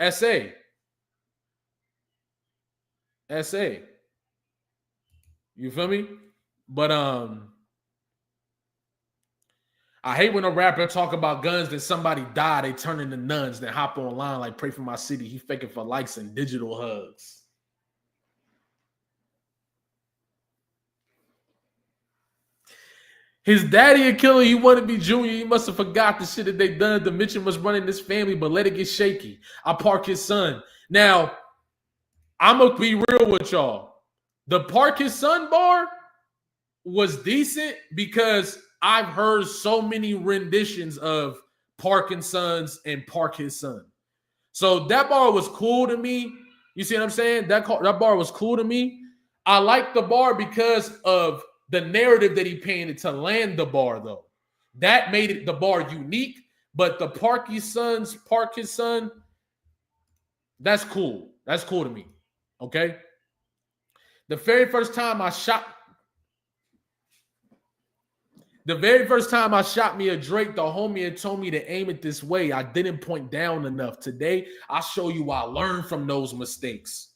SA. You feel me? But I hate when a rapper talk about guns, then somebody die, they turn into nuns, then hop online like pray for my city. He faking for likes and digital hugs. His daddy a killer. He want to be junior. He must have forgot the shit that they done. The mention was running this family, but let it get shaky. I park his son. Now, I'm going to be real with y'all. The park his son bar was decent because I've heard so many renditions of Park and Sons and Park His Son. So that bar was cool to me. You see what I'm saying? That bar was cool to me. I like the bar because of the narrative that he painted to land the bar, though. That made it the bar unique. But the Park His Son, that's cool. That's cool to me. Okay? The very first time I shot me a Drake, the homie had told me to aim it this way. I didn't point down enough. Today, I'll show you I learned from those mistakes.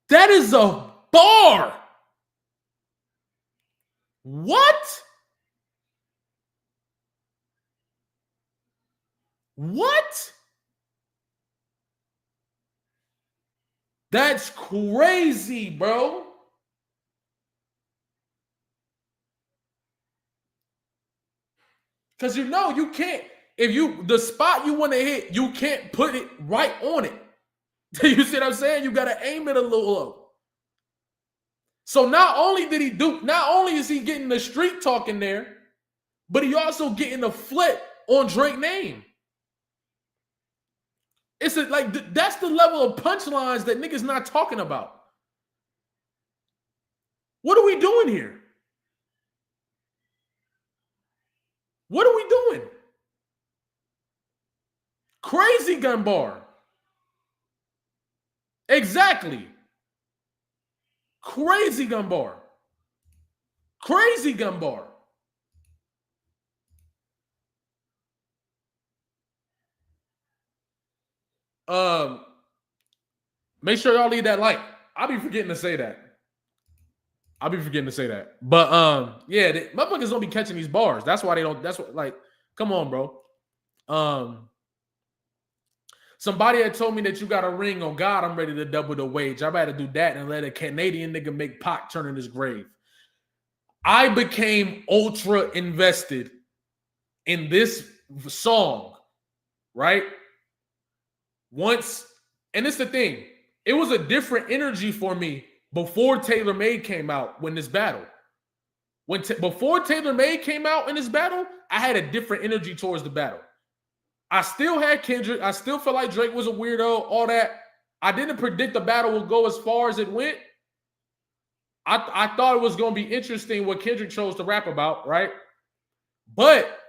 That is a bar. What? What? That's crazy, bro. Because you know you can't, the spot you want to hit, you can't put it right on it. You see what I'm saying? You got to aim it a little low. So not only is he getting the street talk in there, but he also getting the flip on Drake's name. It's that's the level of punchlines that niggas not talking about. What are we doing here? What are we doing? Crazy gun bar. Exactly. Crazy gun bar. Crazy gun bar. Make sure y'all leave that like. I'll be forgetting to say that. But yeah, the motherfuckers don't be catching these bars. That's why they don't. That's what, like, come on, bro. Somebody had told me that you got a ring. On God, I'm ready to double the wage. I better do that and let a Canadian nigga make Pac turn in his grave. I became ultra invested in this song, right? Once, and it's the thing, it was a different energy for me before Taylor Made came out when this battle. Before Taylor Made came out in this battle, I had a different energy towards the battle. I still had Kendrick. I still felt like Drake was a weirdo, all that. I didn't predict the battle would go as far as it went. I thought it was going to be interesting what Kendrick chose to rap about, right? But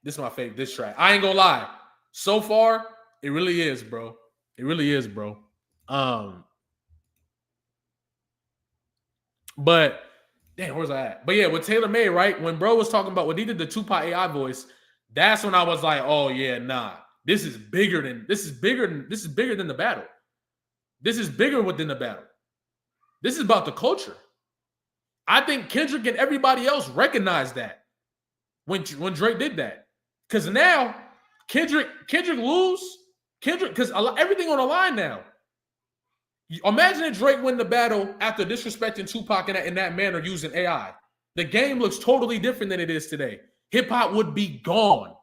this is my favorite diss track. I ain't gonna lie. So far, it really is, bro. It really is, bro. But damn, where's I at? But yeah, with Taylor Made, right? When bro was talking about when he did the Tupac AI voice, that's when I was like, oh yeah, nah. This is bigger than the battle. This is bigger within the battle. This is about the culture. I think Kendrick and everybody else recognized that when Drake did that. Because now Kendrick lose. Because everything on the line now. Imagine if Drake win the battle after disrespecting Tupac in that manner using AI. The game looks totally different than it is today. Hip-hop would be gone.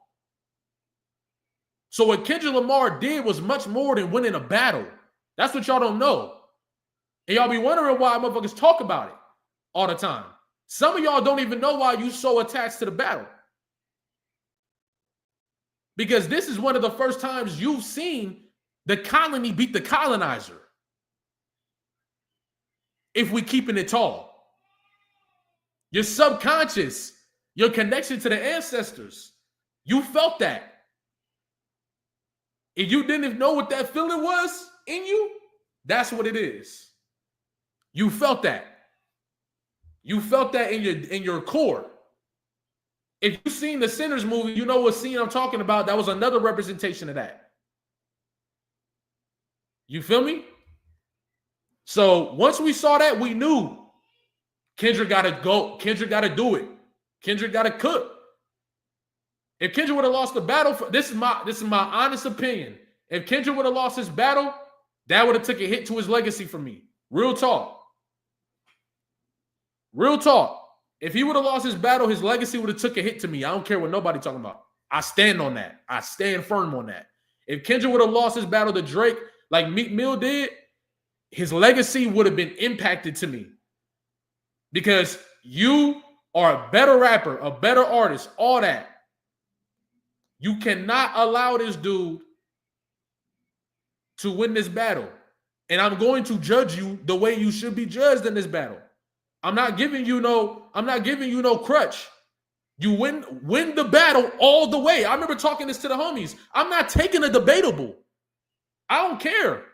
So what Kendrick Lamar did was much more than winning a battle. That's what y'all don't know. And y'all be wondering why motherfuckers talk about it all the time. Some of y'all don't even know why you so attached to the battle. Because this is one of the first times you've seen the colony beat the colonizer. If we keeping it tall. Your subconscious, your connection to the ancestors, you felt that. If you didn't even know what that feeling was in you, that's what it is. You felt that. You felt that in your core. If you've seen the Sinners movie, you know what scene I'm talking about. That was another representation of that. You feel me? So once we saw that, we knew Kendrick got to go. Kendrick got to do it. Kendrick got to cook. If Kendrick would have lost the battle, this is my honest opinion. If Kendrick would have lost his battle, that would have took a hit to his legacy for me. Real talk. Real talk. If he would have lost his battle, his legacy would have took a hit to me. I don't care what nobody talking about. I stand on that. I stand firm on that. If Kendrick would have lost his battle to Drake like Meek Mill did, his legacy would have been impacted to me. Because you are a better rapper, a better artist, all that. You cannot allow this dude to win this battle. And I'm going to judge you the way you should be judged in this battle. I'm not giving you no crutch. You win the battle all the way. I remember talking this to the homies. I'm not taking a debatable. I don't care.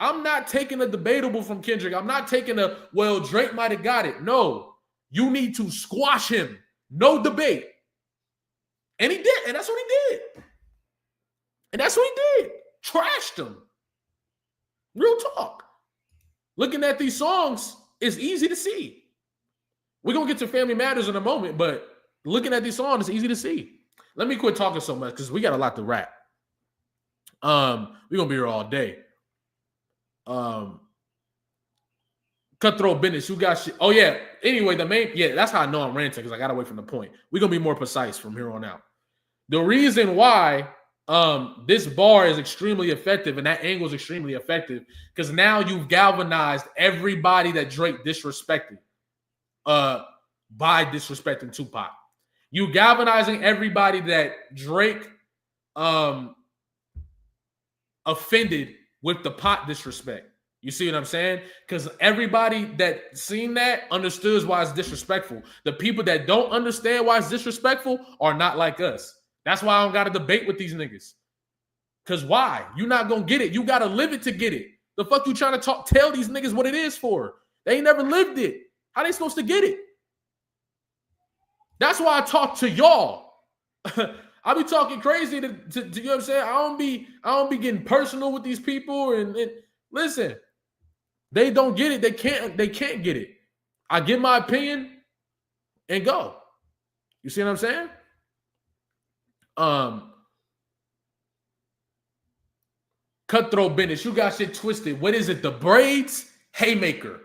I'm not taking a debatable from Kendrick. I'm not taking well, Drake might have got it. No, you need to squash him. No debate. And he did. And that's what he did. Trashed him. Real talk. Looking at these songs is easy to see. We're going to get to Family Matters in a moment, but looking at these songs is easy to see. Let me quit talking so much because we got a lot to rap. We're going to be here all day. Cutthroat Business, you got shit. Oh, yeah. Anyway, that's how I know I'm ranting because I got away from the point. We're gonna be more precise from here on out. The reason why this bar is extremely effective and that angle is extremely effective because now you've galvanized everybody that Drake disrespected by disrespecting Tupac. You galvanizing everybody that Drake offended with the pot disrespect. You see what I'm saying? Because everybody that seen that understood why it's disrespectful. The people that don't understand why it's disrespectful are not like us. That's why I don't got to debate with these niggas. Because why? You're not going to get it. You got to live it to get it. The fuck you trying to tell these niggas what it is for? They ain't never lived it. How they supposed to get it? That's why I talk to y'all. I be talking crazy to you know what I'm saying? I don't be getting personal with these people and listen, they don't get it. They can't get it. I give my opinion and go. You see what I'm saying? Cutthroat business. You got shit twisted. What is it? The braids? Haymaker.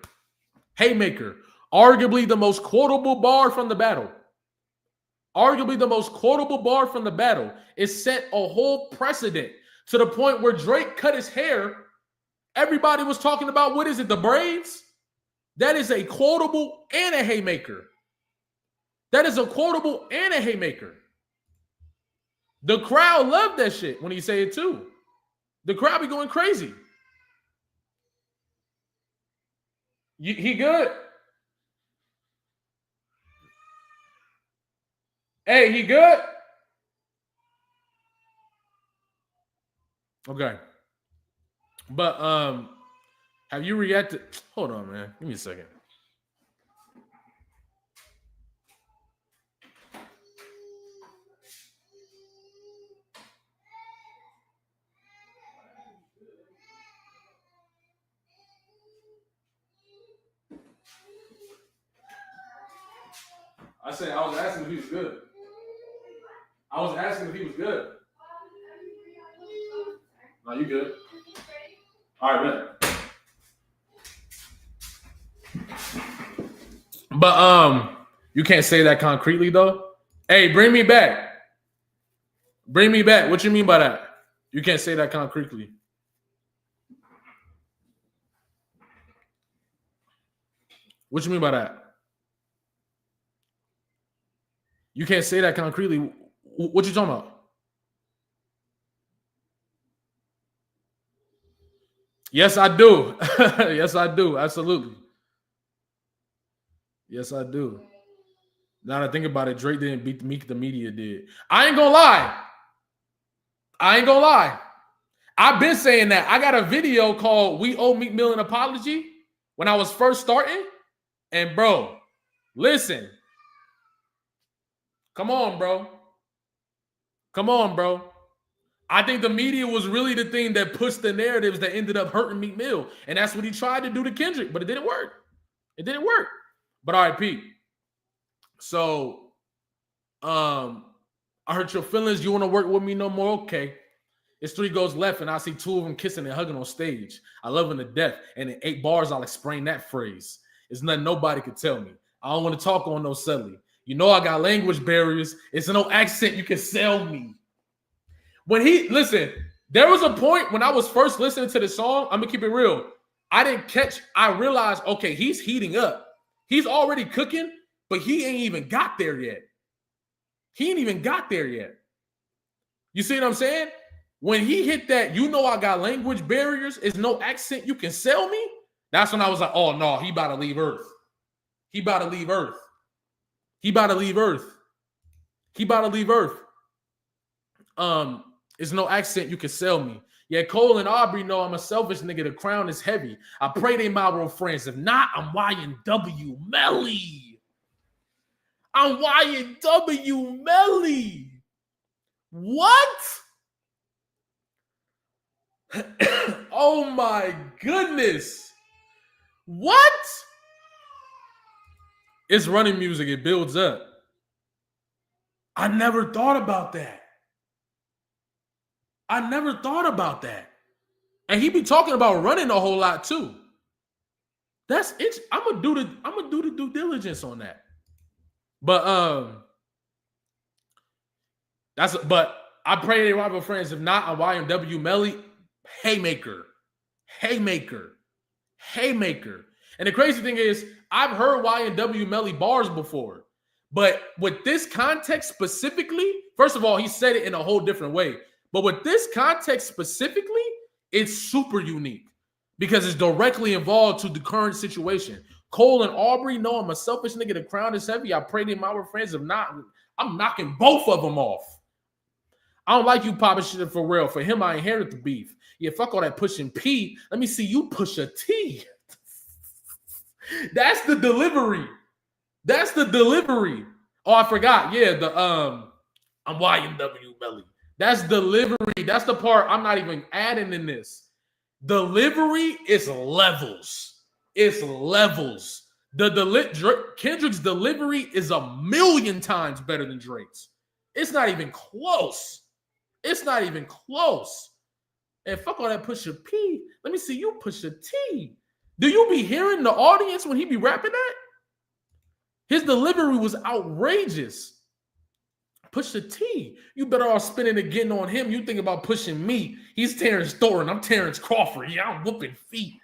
Arguably the most quotable bar from the battle. It set a whole precedent to the point where Drake cut his hair. Everybody was talking about, what is it? The braids? That is a quotable and a haymaker. The crowd loved that shit when he said it too. The crowd be going crazy. He good? Hey, he good? Okay. But have you reacted? Hold on, man. Give me a second. I said I was asking if he was good. No, you good. All right, man. But you can't say that concretely though. Hey, bring me back. What you mean by that? You can't say that concretely. What you mean by that? You can't say that concretely. What you talking about? Yes, I do. Yes, I do. Absolutely. Yes, I do. Now that I think about it, Drake didn't beat Meek, the media did. I ain't gonna lie. I've been saying that. I got a video called We Owe Meek Mill an Apology when I was first starting. And bro, listen. Come on, bro. I think the media was really the thing that pushed the narratives that ended up hurting Meek Mill. And that's what he tried to do to Kendrick, but it didn't work. But all right, Pete. So, I hurt your feelings. You want to work with me no more? Okay. It's 3 goes left, and I see 2 of them kissing and hugging on stage. I love them to death. And in 8 bars, I'll explain that phrase. It's nothing nobody could tell me. I don't want to talk on no silly. You know I got language barriers. It's no accent you can sell me. There was a point when I was first listening to the song, I'm going to keep it real. I realized, okay, he's heating up. He's already cooking, but he ain't even got there yet. You see what I'm saying? When he hit that, you know I got language barriers, it's no accent you can sell me. That's when I was like, oh no, he about to leave Earth. It's no accent you can sell me. Yeah, Cole and Aubrey know I'm a selfish nigga. The crown is heavy. I pray they my real friends. If not, I'm YNW Melly. What? Oh my goodness. What? It's running music. It builds up. I never thought about that. And he be talking about running a whole lot too. That's it. I'm gonna do the due diligence on that. But but I pray they rival friends. If not, on YMW Melly, haymaker, haymaker, haymaker. And the crazy thing is, I've heard YNW Melly bars before, but with this context specifically, first of all, he said it in a whole different way. But with this context specifically, it's super unique because it's directly involved to the current situation. Cole and Aubrey know I'm a selfish nigga. The crown is heavy. I pray them our friends. If not, I'm knocking both of them off. I don't like you popping shit for real. For him, I inherited the beef. Yeah, fuck all that pushing P. Let me see you push a T. That's the delivery. That's the delivery. Oh, I forgot. Yeah, I'm YMW Belly. That's delivery. That's the part I'm not even adding in this. Delivery is levels. It's levels. Kendrick's delivery is 1,000,000 times better than Drake's. It's not even close. It's not even close. And fuck all that push a P. Let me see you push a T. Do you be hearing the audience when he be rapping that? His delivery was outrageous. Push the T. You better off spinning again on him. You think about pushing me. He's Terrence Thornton. I'm Terrence Crawford. Yeah, I'm whooping feet.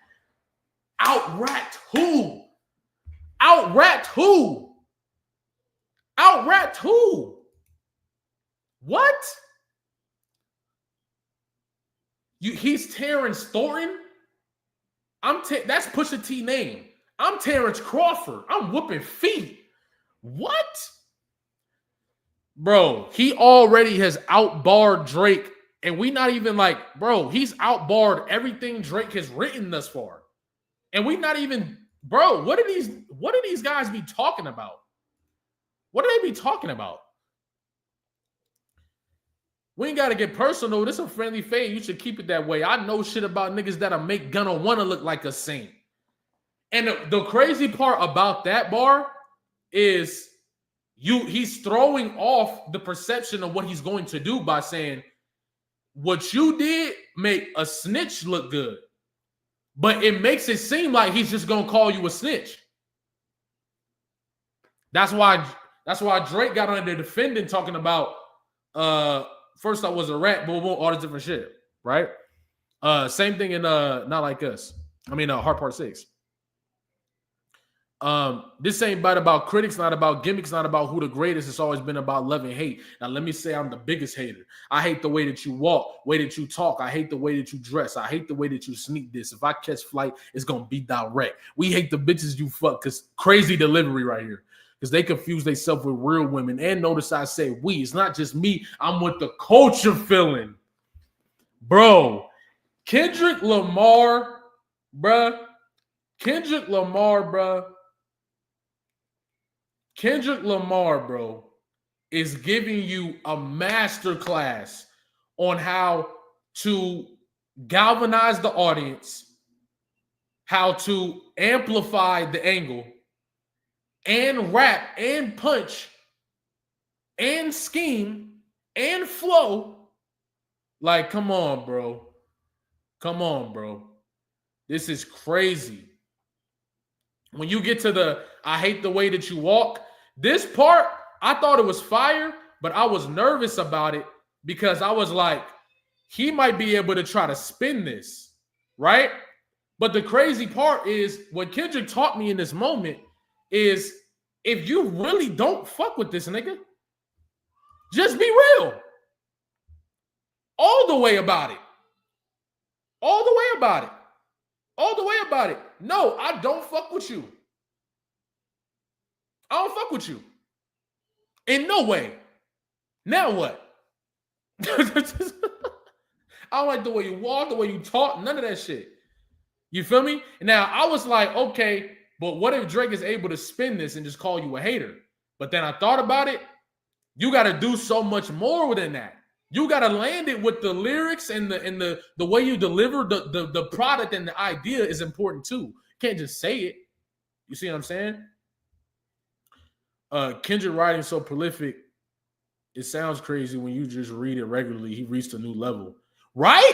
Out-rapped who? Out-rapped who? Out-rapped who? What? He's Terrence Thornton? That's Pusha T name. I'm Terrence Crawford. I'm whooping feet. What? Bro, he already has outbarred Drake, and we not even like, bro, he's outbarred everything Drake has written thus far. And we not even, bro, what do these guys be talking about? What do they be talking about? We ain't got to get personal. This is a friendly fade. You should keep it that way. I know shit about niggas that'll make Gunna wanna look like a saint. And the crazy part about that bar is he's throwing off the perception of what he's going to do by saying, what you did make a snitch look good. But it makes it seem like he's just gonna call you a snitch. That's why Drake got on there defending, talking about first I was a rat, boom, boom, all this different shit, right? Same thing in Not Like Us. I mean, Heart Part 6. This ain't about critics, not about gimmicks, not about who the greatest. It's always been about love and hate. Now, let me say I'm the biggest hater. I hate the way that you walk, way that you talk. I hate the way that you dress. I hate the way that you sneak this. If I catch flight, it's going to be direct. We hate the bitches you fuck because crazy delivery right here. Because they confuse themselves with real women. And notice I say we. It's not just me. I'm with the culture feeling. Bro, Kendrick Lamar, bruh. Kendrick Lamar, bro, is giving you a master class on how to galvanize the audience, how to amplify the angle, and rap, and punch, and scheme, and flow. Like, come on, bro. Come on, bro. This is crazy. When you get to the I hate the way that you walk, this part, I thought it was fire, but I was nervous about it because I was like, he might be able to try to spin this, right? But the crazy part is what Kendrick taught me in this moment is if you really don't fuck with this nigga, just be real. All the way about it. All the way about it. All the way about it. No, I don't fuck with you. I don't fuck with you. In no way. Now what? I don't like the way you walk, the way you talk, none of that shit. You feel me? Now, I was like, okay, but what if Drake is able to spin this and just call you a hater? But then I thought about it. You got to do so much more than that. You got to land it with the lyrics and the way you deliver the product, and the idea is important too. You can't just say it. You see what I'm saying? Kendrick writing so prolific, it sounds crazy when you just read it regularly. He reached a new level. Right?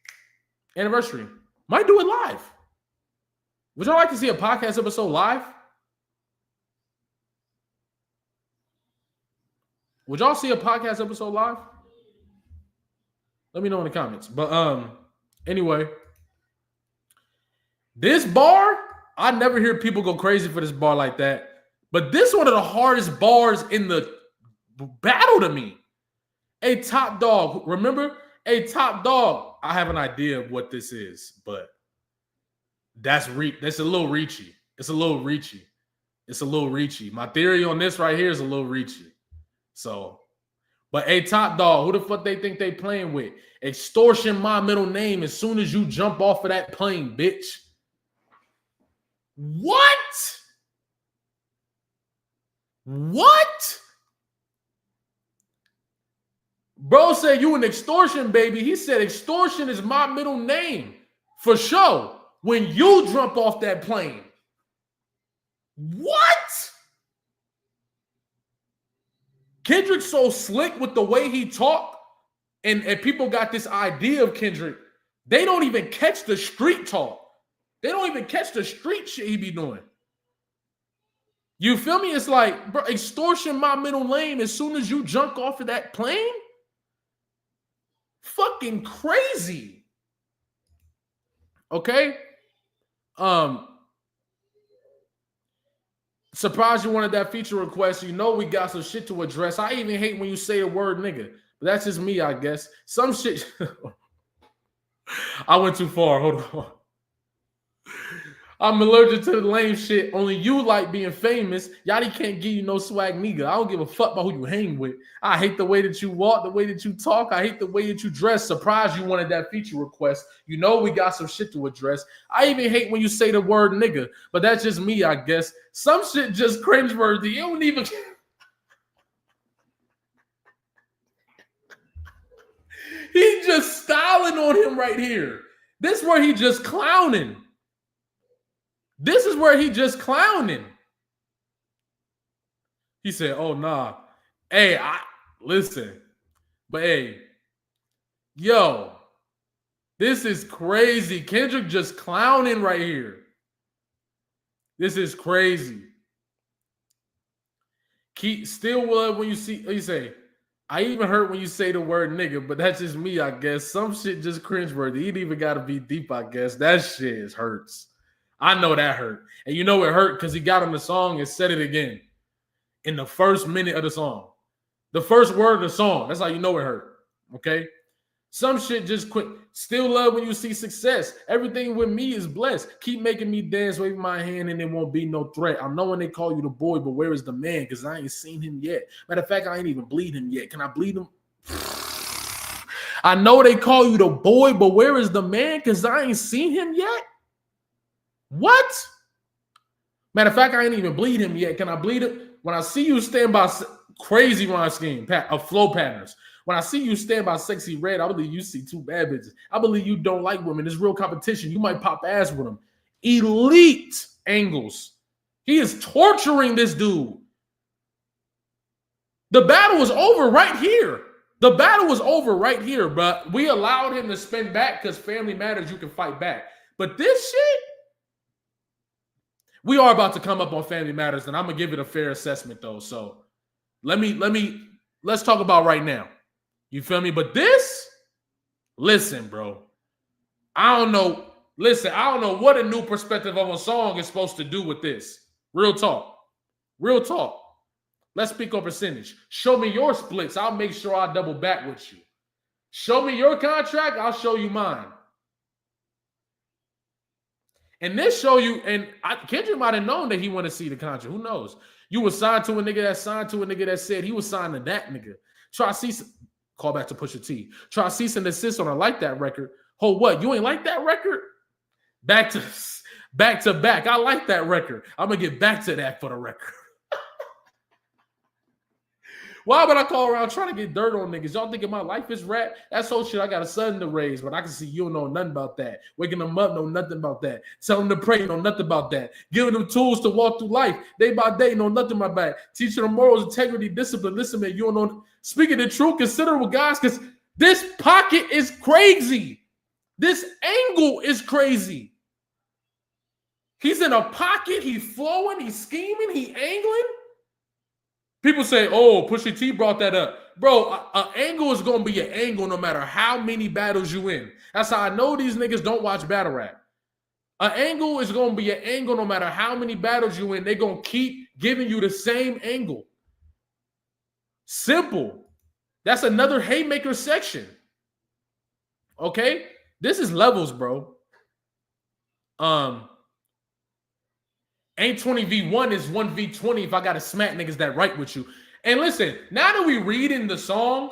anniversary. Might do it live. Would y'all like to see a podcast episode live? Would y'all see a podcast episode live? Let me know in the comments. But anyway, this bar, I never hear people go crazy for this bar like that. But this one of the hardest bars in the battle to me. A Top Dog. Remember? A Top Dog. I have an idea of what this is, but that's a little reachy. It's a little reachy. It's a little reachy. My theory on this right here is a little reachy. So, but A Top Dog, who the fuck they think they playing with? Extortion my middle name as soon as you jump off of that plane, bitch. What? What? Bro said you an extortion, baby. He said extortion is my middle name. For sure. When you jump off that plane. What? Kendrick's so slick with the way he talk, and people got this idea of Kendrick. They don't even catch the street talk. They don't even catch the street shit he be doing. You feel me? It's like, bro, extortion my middle name as soon as you jump off of that plane? Fucking crazy. Okay? Surprised you wanted that feature request. You know we got some shit to address. I even hate when you say the word nigga. But that's just me, I guess. Some shit. I went too far. Hold on. I'm allergic to the lame shit. Only you like being famous. Yachty can't give you no swag, nigga. I don't give a fuck about who you hang with. I hate the way that you walk, the way that you talk. I hate the way that you dress. Surprised you wanted that feature request. You know we got some shit to address. I even hate when you say the word nigga. But that's just me, I guess. Some shit just cringeworthy. You don't even... He just styling on him right here. This is where he just clowning. This is where he just clowning. He said, oh, nah. Hey, listen. But, hey, yo, this is crazy. Kendrick just clowning right here. This is crazy. Still love when you see, he say, I even heard when you say the word nigga, but that's just me, I guess. Some shit just cringeworthy. It even got to be deep, I guess. That shit hurts. I know that hurt. And you know it hurt because he got on the song and said it again in the first minute of the song. The first word of the song. That's how you know it hurt. Okay? Some shit just quit. Still love when you see success. Everything with me is blessed. Keep making me dance, wave my hand, and it won't be no threat. I know when they call you the boy, but where is the man? Because I ain't seen him yet. Matter of fact, I ain't even bleed him yet. Can I bleed him? I know they call you the boy, but where is the man? Because I ain't seen him yet. What? Matter of fact, I ain't even bleed him yet. Can I bleed him? When I see you stand by crazy rhyme scheme of flow patterns. When I see you stand by sexy red, I believe you see two bad bitches. I believe you don't like women. There's real competition. You might pop ass with them. Elite angles. He is torturing this dude. The battle is over right here. The battle was over right here, but we allowed him to spin back because family matters. You can fight back. But this shit, we are about to come up on Family Matters, and I'm gonna give it a fair assessment though. So let's talk about right now. You feel me? But this, listen, bro. I don't know. Listen, I don't know what a new perspective of a song is supposed to do with this. Real talk. Real talk. Let's speak on percentage. Show me your splits. I'll make sure I double back with you. Show me your contract. I'll show you mine. And this show you, and Kendrick might have known that he wanted to see the contract. Who knows? You was signed to a nigga that signed to a nigga that said he was signed to that nigga. Try cease. Call back to Pusha T. Try cease and desist on a Like That record. Hold what? You ain't like that record? Back to back. I like that record. I'm gonna get back to that for the record. Why would I call around trying to get dirt on niggas? Y'all thinking my life is rap? That's whole shit. I got a son to raise, but I can see you don't know nothing about that. Waking them up, know nothing about that. Telling them to pray, know nothing about that. Giving them tools to walk through life day by day, know nothing about that. Teaching them morals, integrity, discipline. Listen, man, you don't know. Speaking the truth, considerable guys, because this pocket is crazy. This angle is crazy. He's in a pocket. He's flowing. He's scheming. He's angling. People say, oh, Pusha T brought that up. Bro, an angle is going to be an angle no matter how many battles you in. That's how I know these niggas don't watch battle rap. An angle is going to be an angle no matter how many battles you in. They're going to keep giving you the same angle. Simple. That's another haymaker section. Okay? This is levels, bro. Ain't 20v1 is 1v20 if I got to smack niggas that right with you. And listen, now that we reading the song,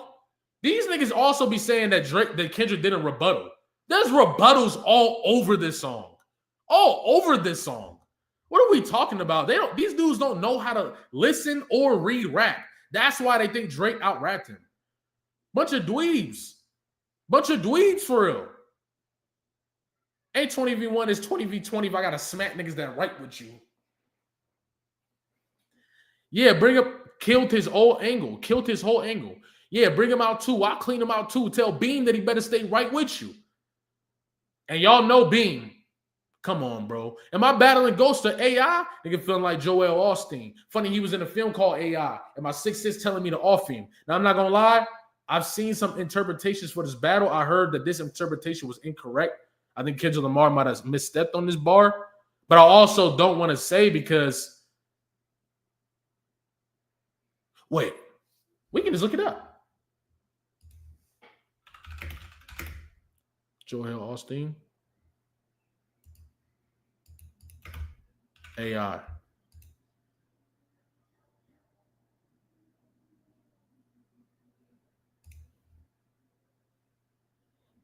these niggas also be saying that Kendrick didn't rebuttal. There's rebuttals all over this song. All over this song. What are we talking about? These dudes don't know how to listen or read rap. That's why they think Drake out-rapped him. Bunch of dweebs. Bunch of dweebs for real. Ain't 20v1 is 20v20 if I got to smack niggas that right with you. Yeah, bring up, killed his whole angle. Yeah, bring him out too. I'll clean him out too. Tell Beam that he better stay right with you. And y'all know Beam. Come on, bro. Am I battling Ghost or AI? Nigga feeling like Joel Osteen. Funny, he was in a film called AI. And my 6'6" telling me to off him. Now, I'm not going to lie. I've seen some interpretations for this battle. I heard that this interpretation was incorrect. I think Kendrick Lamar might have misstepped on this bar. But I also don't want to say because... Wait, we can just look it up. Joel Osteen. AI.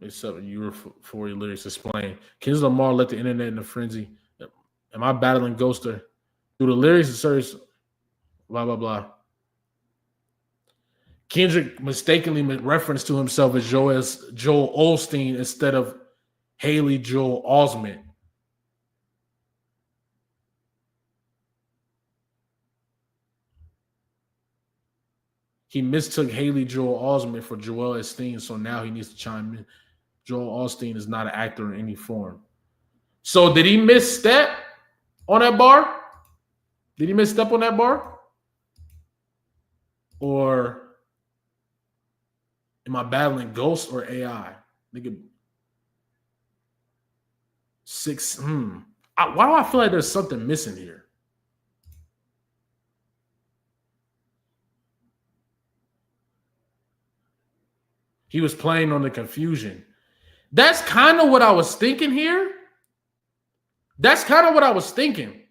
Except Euphoria lyrics explain. Kendrick Lamar let the internet in a frenzy. Am I battling Ghoster? Through the lyrics and search, blah, blah, blah. Kendrick mistakenly referenced to himself as Joel Osteen instead of Haley Joel Osment. He mistook Haley Joel Osment for Joel Osteen, so now he needs to chime in. Joel Osteen is not an actor in any form. So did he misstep on that bar? Did he misstep on that bar? Or am I battling Ghost or AI? Nigga, why do I feel like there's something missing here? He was playing on the confusion. That's kind of what I was thinking here.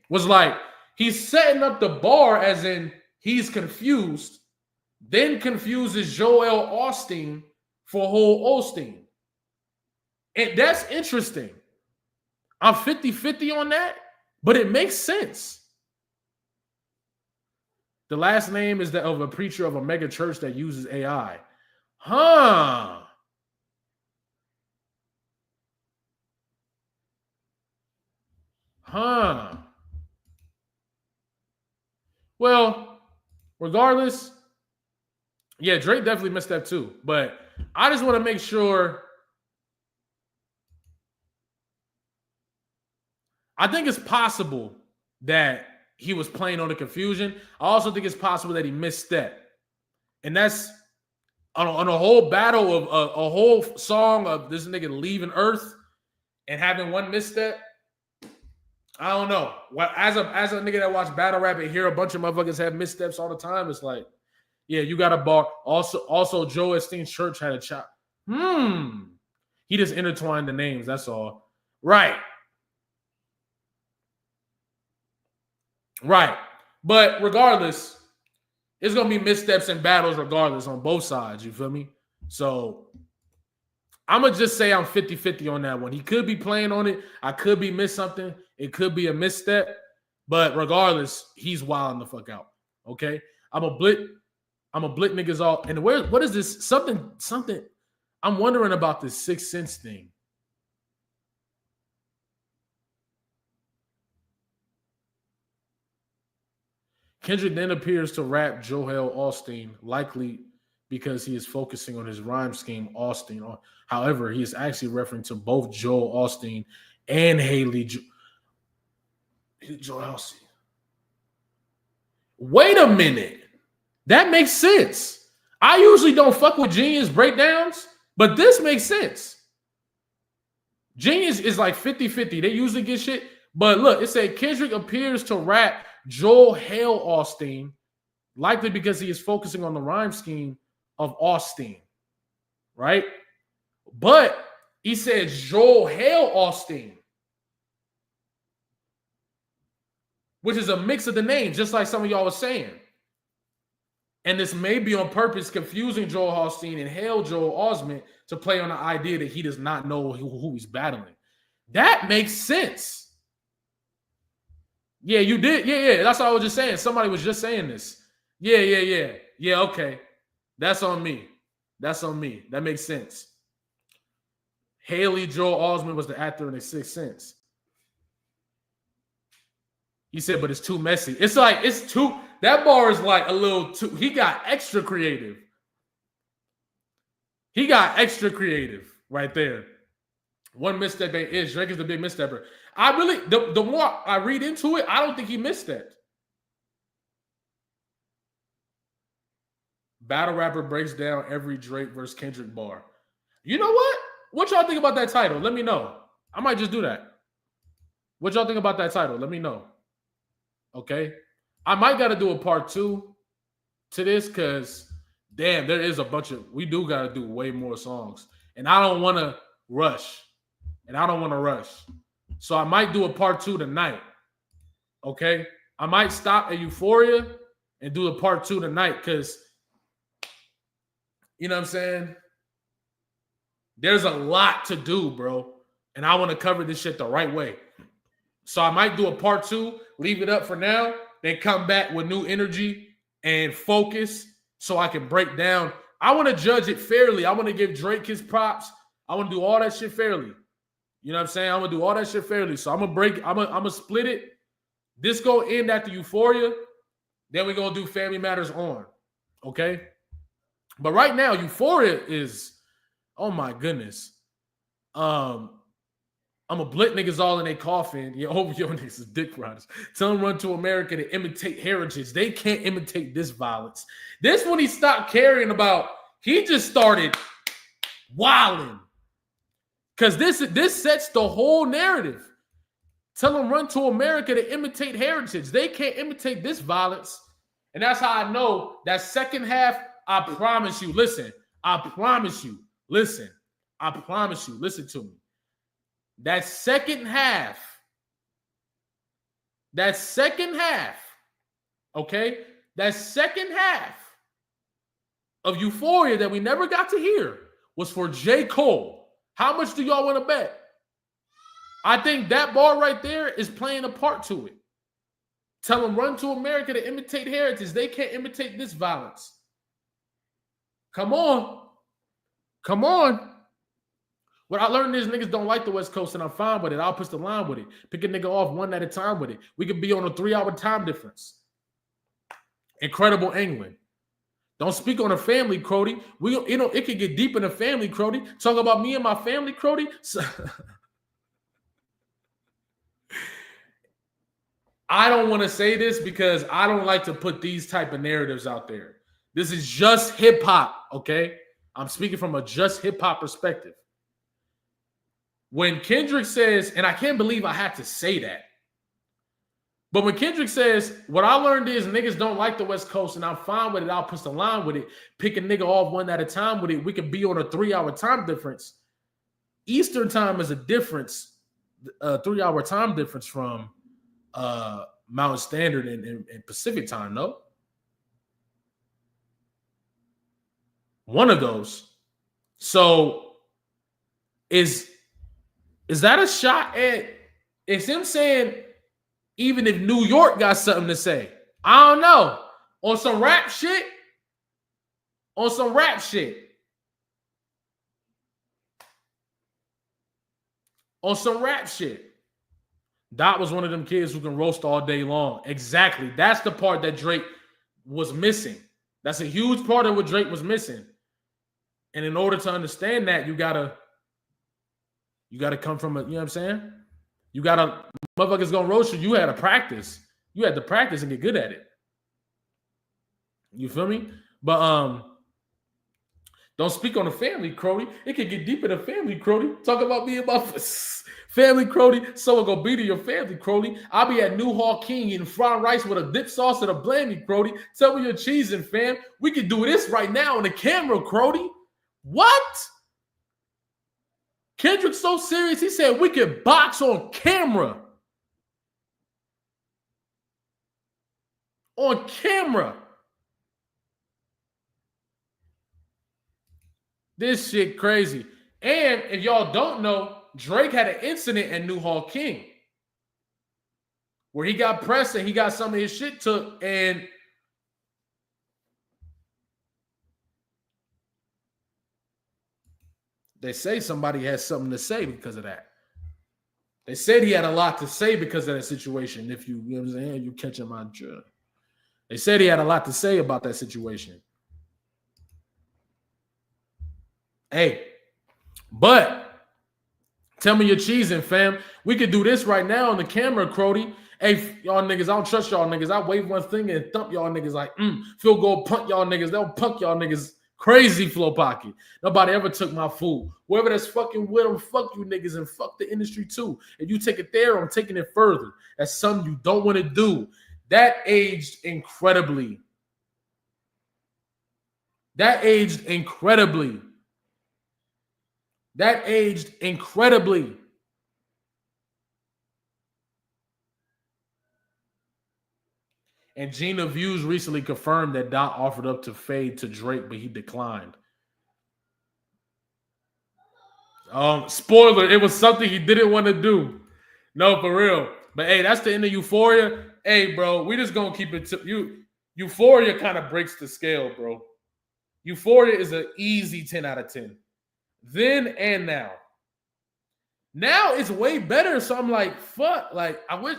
Was like, he's setting up the bar as in he's confused, then confuses Joel Osteen for whole Osteen. And that's interesting. I'm 50-50 on that, but it makes sense. The last name is that of a preacher of a mega church that uses AI. Huh. Well, regardless, yeah, Drake definitely missed that too. But I just want to make sure. I think it's possible that he was playing on the confusion. I also think it's possible that he misstepped. And that's on a whole battle of a whole song of this nigga leaving Earth and having one misstep. I don't know. Well, as a nigga that watch battle rap and hear a bunch of motherfuckers have missteps all the time, it's like, yeah, you got a bar. Also, Joe Esteen's church had a chop. He just intertwined the names. That's all. Right. But regardless, it's gonna be missteps and battles regardless on both sides. You feel me? So I'm gonna just say I'm 50-50 on that one. He could be playing on it. I could be miss something. It could be a misstep. But regardless, he's wilding the fuck out. Okay. I'm a blit niggas off. And what is this? Something. I'm wondering about this 6th Sense thing. Kendrick then appears to rap Joel Osteen, likely because he is focusing on his rhyme scheme, Austin. However, he is actually referring to both Joel Austin and Joel Austin. Wait a minute. That makes sense. I usually don't fuck with Genius breakdowns, but this makes sense. Genius is like 50-50. They usually get shit. But look, it said Kendrick appears to rap Joel Hale Austin, likely because he is focusing on the rhyme scheme of Austin, right? But he said Joel Hale Austin, which is a mix of the names, just like some of y'all was saying. And this may be on purpose, confusing Joel Austin and Hale Joel Osment to play on the idea that he does not know who he's battling. That makes sense. Yeah, you did. Yeah. That's what I was just saying. Somebody was just saying this. Yeah. Yeah, okay. That's on me. That makes sense. Haley Joel Osment was the actor in The Sixth Sense. He said, but it's too messy. It's like, it's too, that bar is like a little too, he got extra creative. Right there. One misstep ain't is. Drake is the big misstepper. I really, the more I read into it, I don't think he missed that. Battle rapper breaks down every Drake versus Kendrick bar. You know what? What y'all think about that title? Let me know. I might just do that. What y'all think about that title? Let me know. Okay? I might got to do a part 2 to this because, damn, there is a bunch of, we do got to do way more songs. And I don't want to rush. So I might do a part 2 tonight. Okay? I might stop at Euphoria and do a part 2 tonight because, you know what I'm saying? There's a lot to do, bro. And I want to cover this shit the right way. So I might do a part 2, leave it up for now, then come back with new energy and focus so I can break down. I want to judge it fairly. I want to give Drake his props. I want to do all that shit fairly. You know what I'm saying? I'm going to do all that shit fairly. So I'm going to split it. This going to end after Euphoria. Then we're going to do Family Matters on. Okay? But right now, Euphoria is, oh my goodness. I'm a blit niggas all in their coffin. Your niggas is dick riders. Tell them run to America to imitate heritage. They can't imitate this violence. This when he stopped caring about, he just started wilding. Because this sets the whole narrative. Tell them run to America to imitate heritage. They can't imitate this violence. And that's how I know that second half, I promise you, listen to me. That second half, okay? That second half of Euphoria that we never got to hear was for J. Cole. How much do y'all want to bet? I think that bar right there is playing a part to it. Tell them run to America to imitate heritage. They can't imitate this violence. Come on. What I learned is niggas don't like the West Coast, and I'm fine with it. I'll push the line with it. Pick a nigga off one at a time with it. We could be on a 3-hour time difference. Incredible England. Don't speak on a family, Crody. It could get deep in a family, Crody. Talk about me and my family, Crody. I don't want to say this because I don't like to put these type of narratives out there. This is just hip hop, okay? I'm speaking from a just hip hop perspective. When Kendrick says, and I can't believe I had to say that, but when Kendrick says, what I learned is niggas don't like the West Coast and I'm fine with it, I'll push the line with it, pick a nigga off one at a time with it, we could be on a 3-hour time difference. Eastern time is a difference, a 3-hour time difference from Mountain Standard and Pacific time, no? One of those. So is that a shot at, it's him saying, even if New York got something to say? I don't know. On some rap shit? Dot was one of them kids who can roast all day long. Exactly. That's the part that Drake was missing. That's a huge part of what Drake was missing. And in order to understand that, you gotta come from a, you know what I'm saying? You gotta, motherfuckers gonna roast you. You had to practice. You had to practice and get good at it. You feel me? But don't speak on the family, Crody. It can get deep in the family, Crody. Talk about me about family, Crody. Someone gonna be to your family, Crody. I'll be at Newhall King eating fried rice with a dip sauce and a blammy, Crody. Tell me your cheesing, fam. We can do this right now on the camera, Crody. What? Kendrick's so serious, he said we can box on camera. On camera. This shit crazy. And if y'all don't know, Drake had an incident at Newhall King where he got pressed and he got some of his shit took, and they say somebody has something to say because of that. They said he had a lot to say because of that situation. If you know what I'm saying, you catching my drift. They said he had a lot to say about that situation. Hey, but tell me you're cheesing, fam. We could do this right now on the camera, Crody. Hey, y'all niggas, I don't trust y'all niggas. I wave one thing and thump y'all niggas like, field goal punt y'all niggas. They'll punk y'all niggas. Crazy Flow Pocket. Nobody ever took my food. Whoever that's fucking with them, fuck you niggas and fuck the industry too. If you take it there, I'm taking it further. That's something you don't want to do. That aged incredibly. That aged incredibly. That aged incredibly. And Gina Views recently confirmed that Dot offered up to fade to Drake, but he declined. Spoiler, it was something he didn't want to do. No, for real. But hey, that's the end of Euphoria. Hey, bro, we just gonna keep it to you. Euphoria kind of breaks the scale, bro. Euphoria is an easy 10 out of 10. Then and now. Now it's way better. So I'm like, fuck. Like, I wish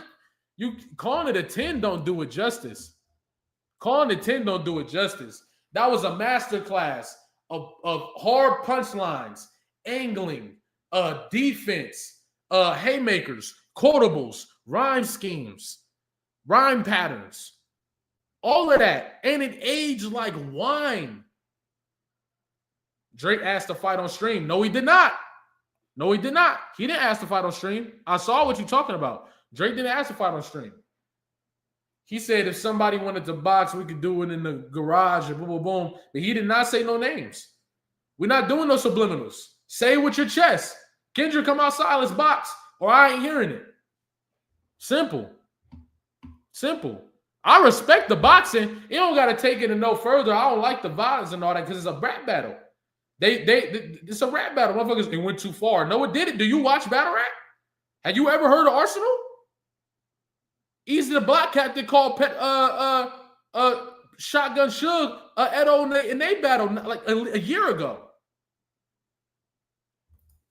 you calling it a 10 don't do it justice. Calling it 10 don't do it justice. That was a masterclass of hard punchlines, angling, defense, haymakers, quotables, rhyme schemes, rhyme patterns, all of that. And it aged like wine. Drake asked to fight on stream. No, he did not. No, he did not. He didn't ask to fight on stream. I saw what you're talking about. Drake didn't ask to fight on stream. He said if somebody wanted to box, we could do it in the garage and boom, boom, boom. But he did not say no names. We're not doing no subliminals. Say it with your chest. Kendrick, come outside, let's box, or I ain't hearing it. Simple. Simple. I respect the boxing. You don't got to take it no further. I don't like the violence and all that because it's a rap battle. It's a rap battle. Motherfuckers, it went too far. No, it didn't. Do you watch battle rap? Have you ever heard of Arsenal? Easy the Black Cat they called Shotgun Suge Edo and they battled like a year ago.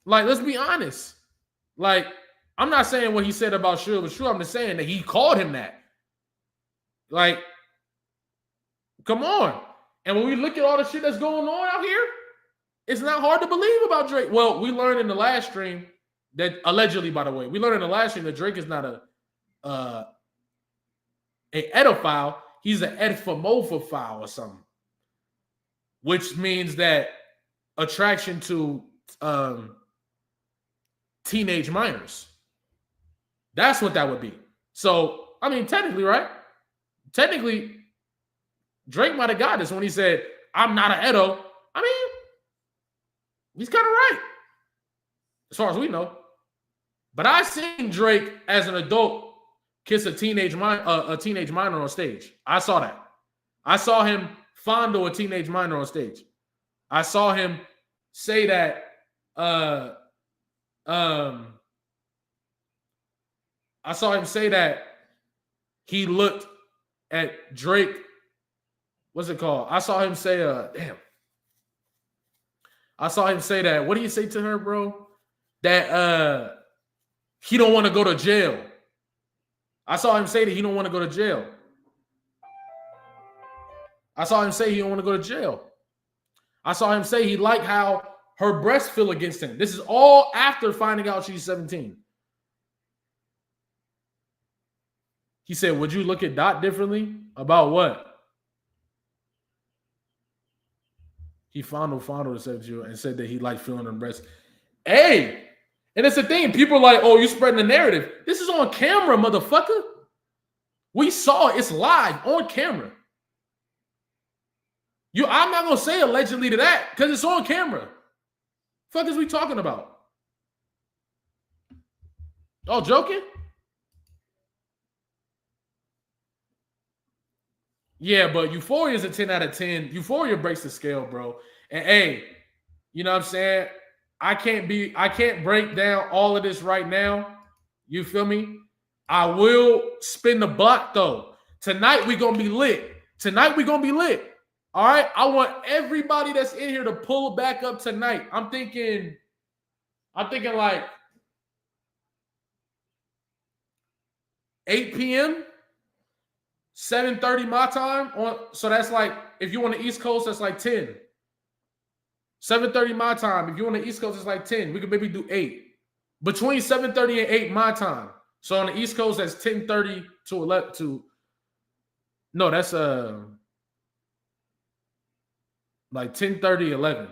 Like, let's be honest. Like, I'm not saying what he said about Suge was true. I'm just saying that he called him that. Like, come on. And when we look at all the shit that's going on out here, it's not hard to believe about Drake. Well, we learned in the last stream that allegedly, by the way, we learned in the last stream that Drake is not a edophile. He's an edphomophile or something, which means that attraction to teenage minors. That's what that would be. So, I mean, technically, right? Technically, Drake might have got this when he said, I'm not an Edo. I mean, he's kind of right, as far as we know. But I seen Drake as an adult kiss a teenage minor on stage. I saw that. I saw him fondle a teenage minor on stage. I saw him say that. I saw him say that he looked at Drake. What's it called? I saw him say, I saw him say that. What do you say to her, bro? That he don't want to go to jail. I saw him say that he don't want to go to jail. I saw him say he don't want to go to jail. I saw him say he liked how her breasts feel against him. This is all after finding out she's 17. He said, would you look at Dot differently? About what? He fondled the 17-year-old and said that he liked feeling her breasts. Hey, and it's the thing. People are like, oh, you spreading the narrative. This is on camera, motherfucker. We saw it. It's live on camera. I'm not going to say allegedly to that because it's on camera. Fuck is we talking about? Oh, joking? Yeah, but Euphoria is a 10 out of 10. Euphoria breaks the scale, bro. And hey, you know what I'm saying? I can't break down all of this right now. You feel me? I will spin the block though. Tonight we gonna be lit. All right. I want everybody that's in here to pull back up tonight. I'm thinking like 8 p.m. 7:30 my time. So that's like, if you on the East Coast, that's like 10. 7:30 my time. If you on the East Coast, it's like 10. We could maybe do 8. Between 7:30 and 8 my time. So on the East Coast, that's 10:30 to 11 to. No, that's like 10:30, 11.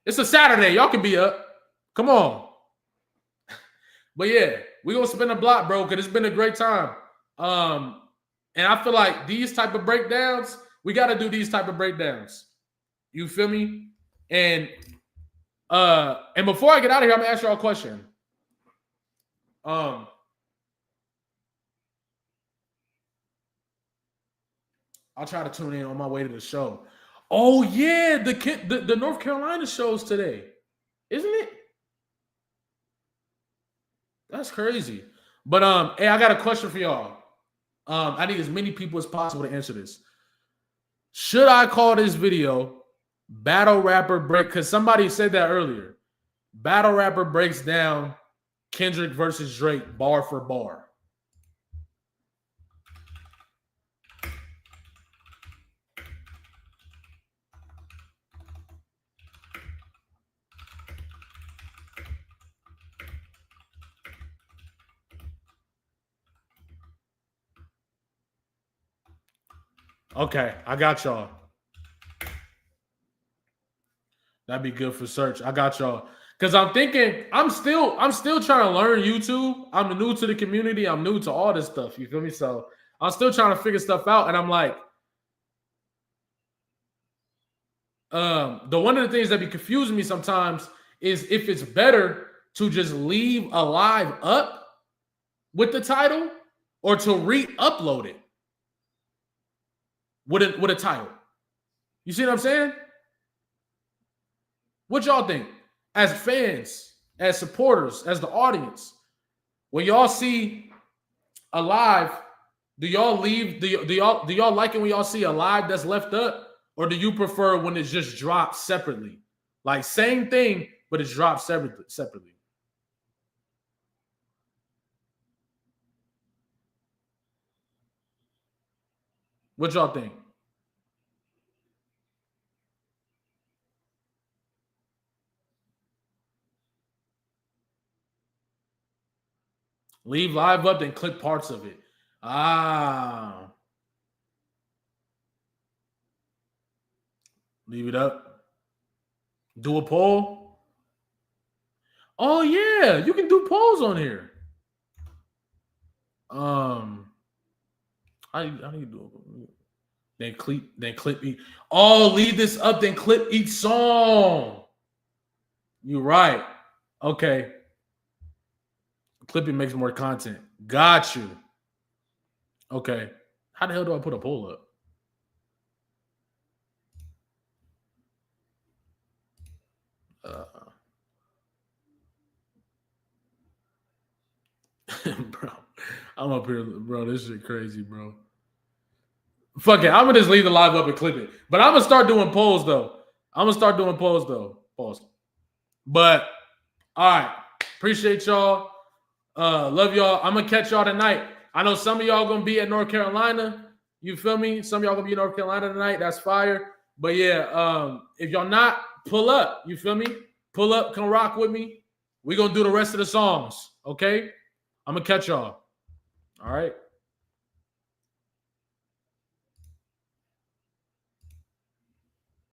It's a Saturday. Y'all can be up. Come on. But yeah, we're gonna spin a block, bro, because it's been a great time. And I feel like these type of breakdowns, we got to do these type of breakdowns. You feel me? And before I get out of here, I'm gonna ask y'all a question. I'll try to tune in on my way to the show. Oh yeah, the North Carolina show's today, isn't it? That's crazy. But hey, I got a question for y'all. I need as many people as possible to answer this. Should I call this video Battle Rapper Break? Because somebody said that earlier. Battle Rapper breaks down Kendrick versus Drake bar for bar. Okay, I got y'all. That'd be good for search. I got y'all. Because I'm thinking, I'm still trying to learn YouTube. I'm new to the community. I'm new to all this stuff. You feel me? So I'm still trying to figure stuff out. And I'm like, one of the things that be confusing me sometimes is if it's better to just leave a live up with the title or to re-upload it with a title. You see what I'm saying? What y'all think? As fans, as supporters, as the audience, when y'all see a live, do y'all leave? Do y'all like it when y'all see a live that's left up, or do you prefer when it's just dropped separately? Like same thing, but it's dropped separately. What y'all think? Leave live up, then click parts of it. Leave it up. Do a poll. Oh yeah, you can do polls on here. How do you do it? Then clip each. Oh, leave this up, then clip each song. You're right. Okay. Clipping makes more content. Got you. Okay. How the hell do I put a poll up? Bro, I'm up here, bro. This shit crazy, bro. Fuck it. I'm gonna just leave the live up and clip it. But I'm gonna start doing polls though. Pause. But all right. Appreciate y'all. Love y'all. I'm gonna catch y'all tonight. I know some of y'all gonna be at North Carolina. You feel me? Some of y'all gonna be in North Carolina tonight. That's fire. But yeah, if y'all not, pull up. You feel me? Pull up, come rock with me. We're gonna do the rest of the songs. Okay? I'm gonna catch y'all. All right.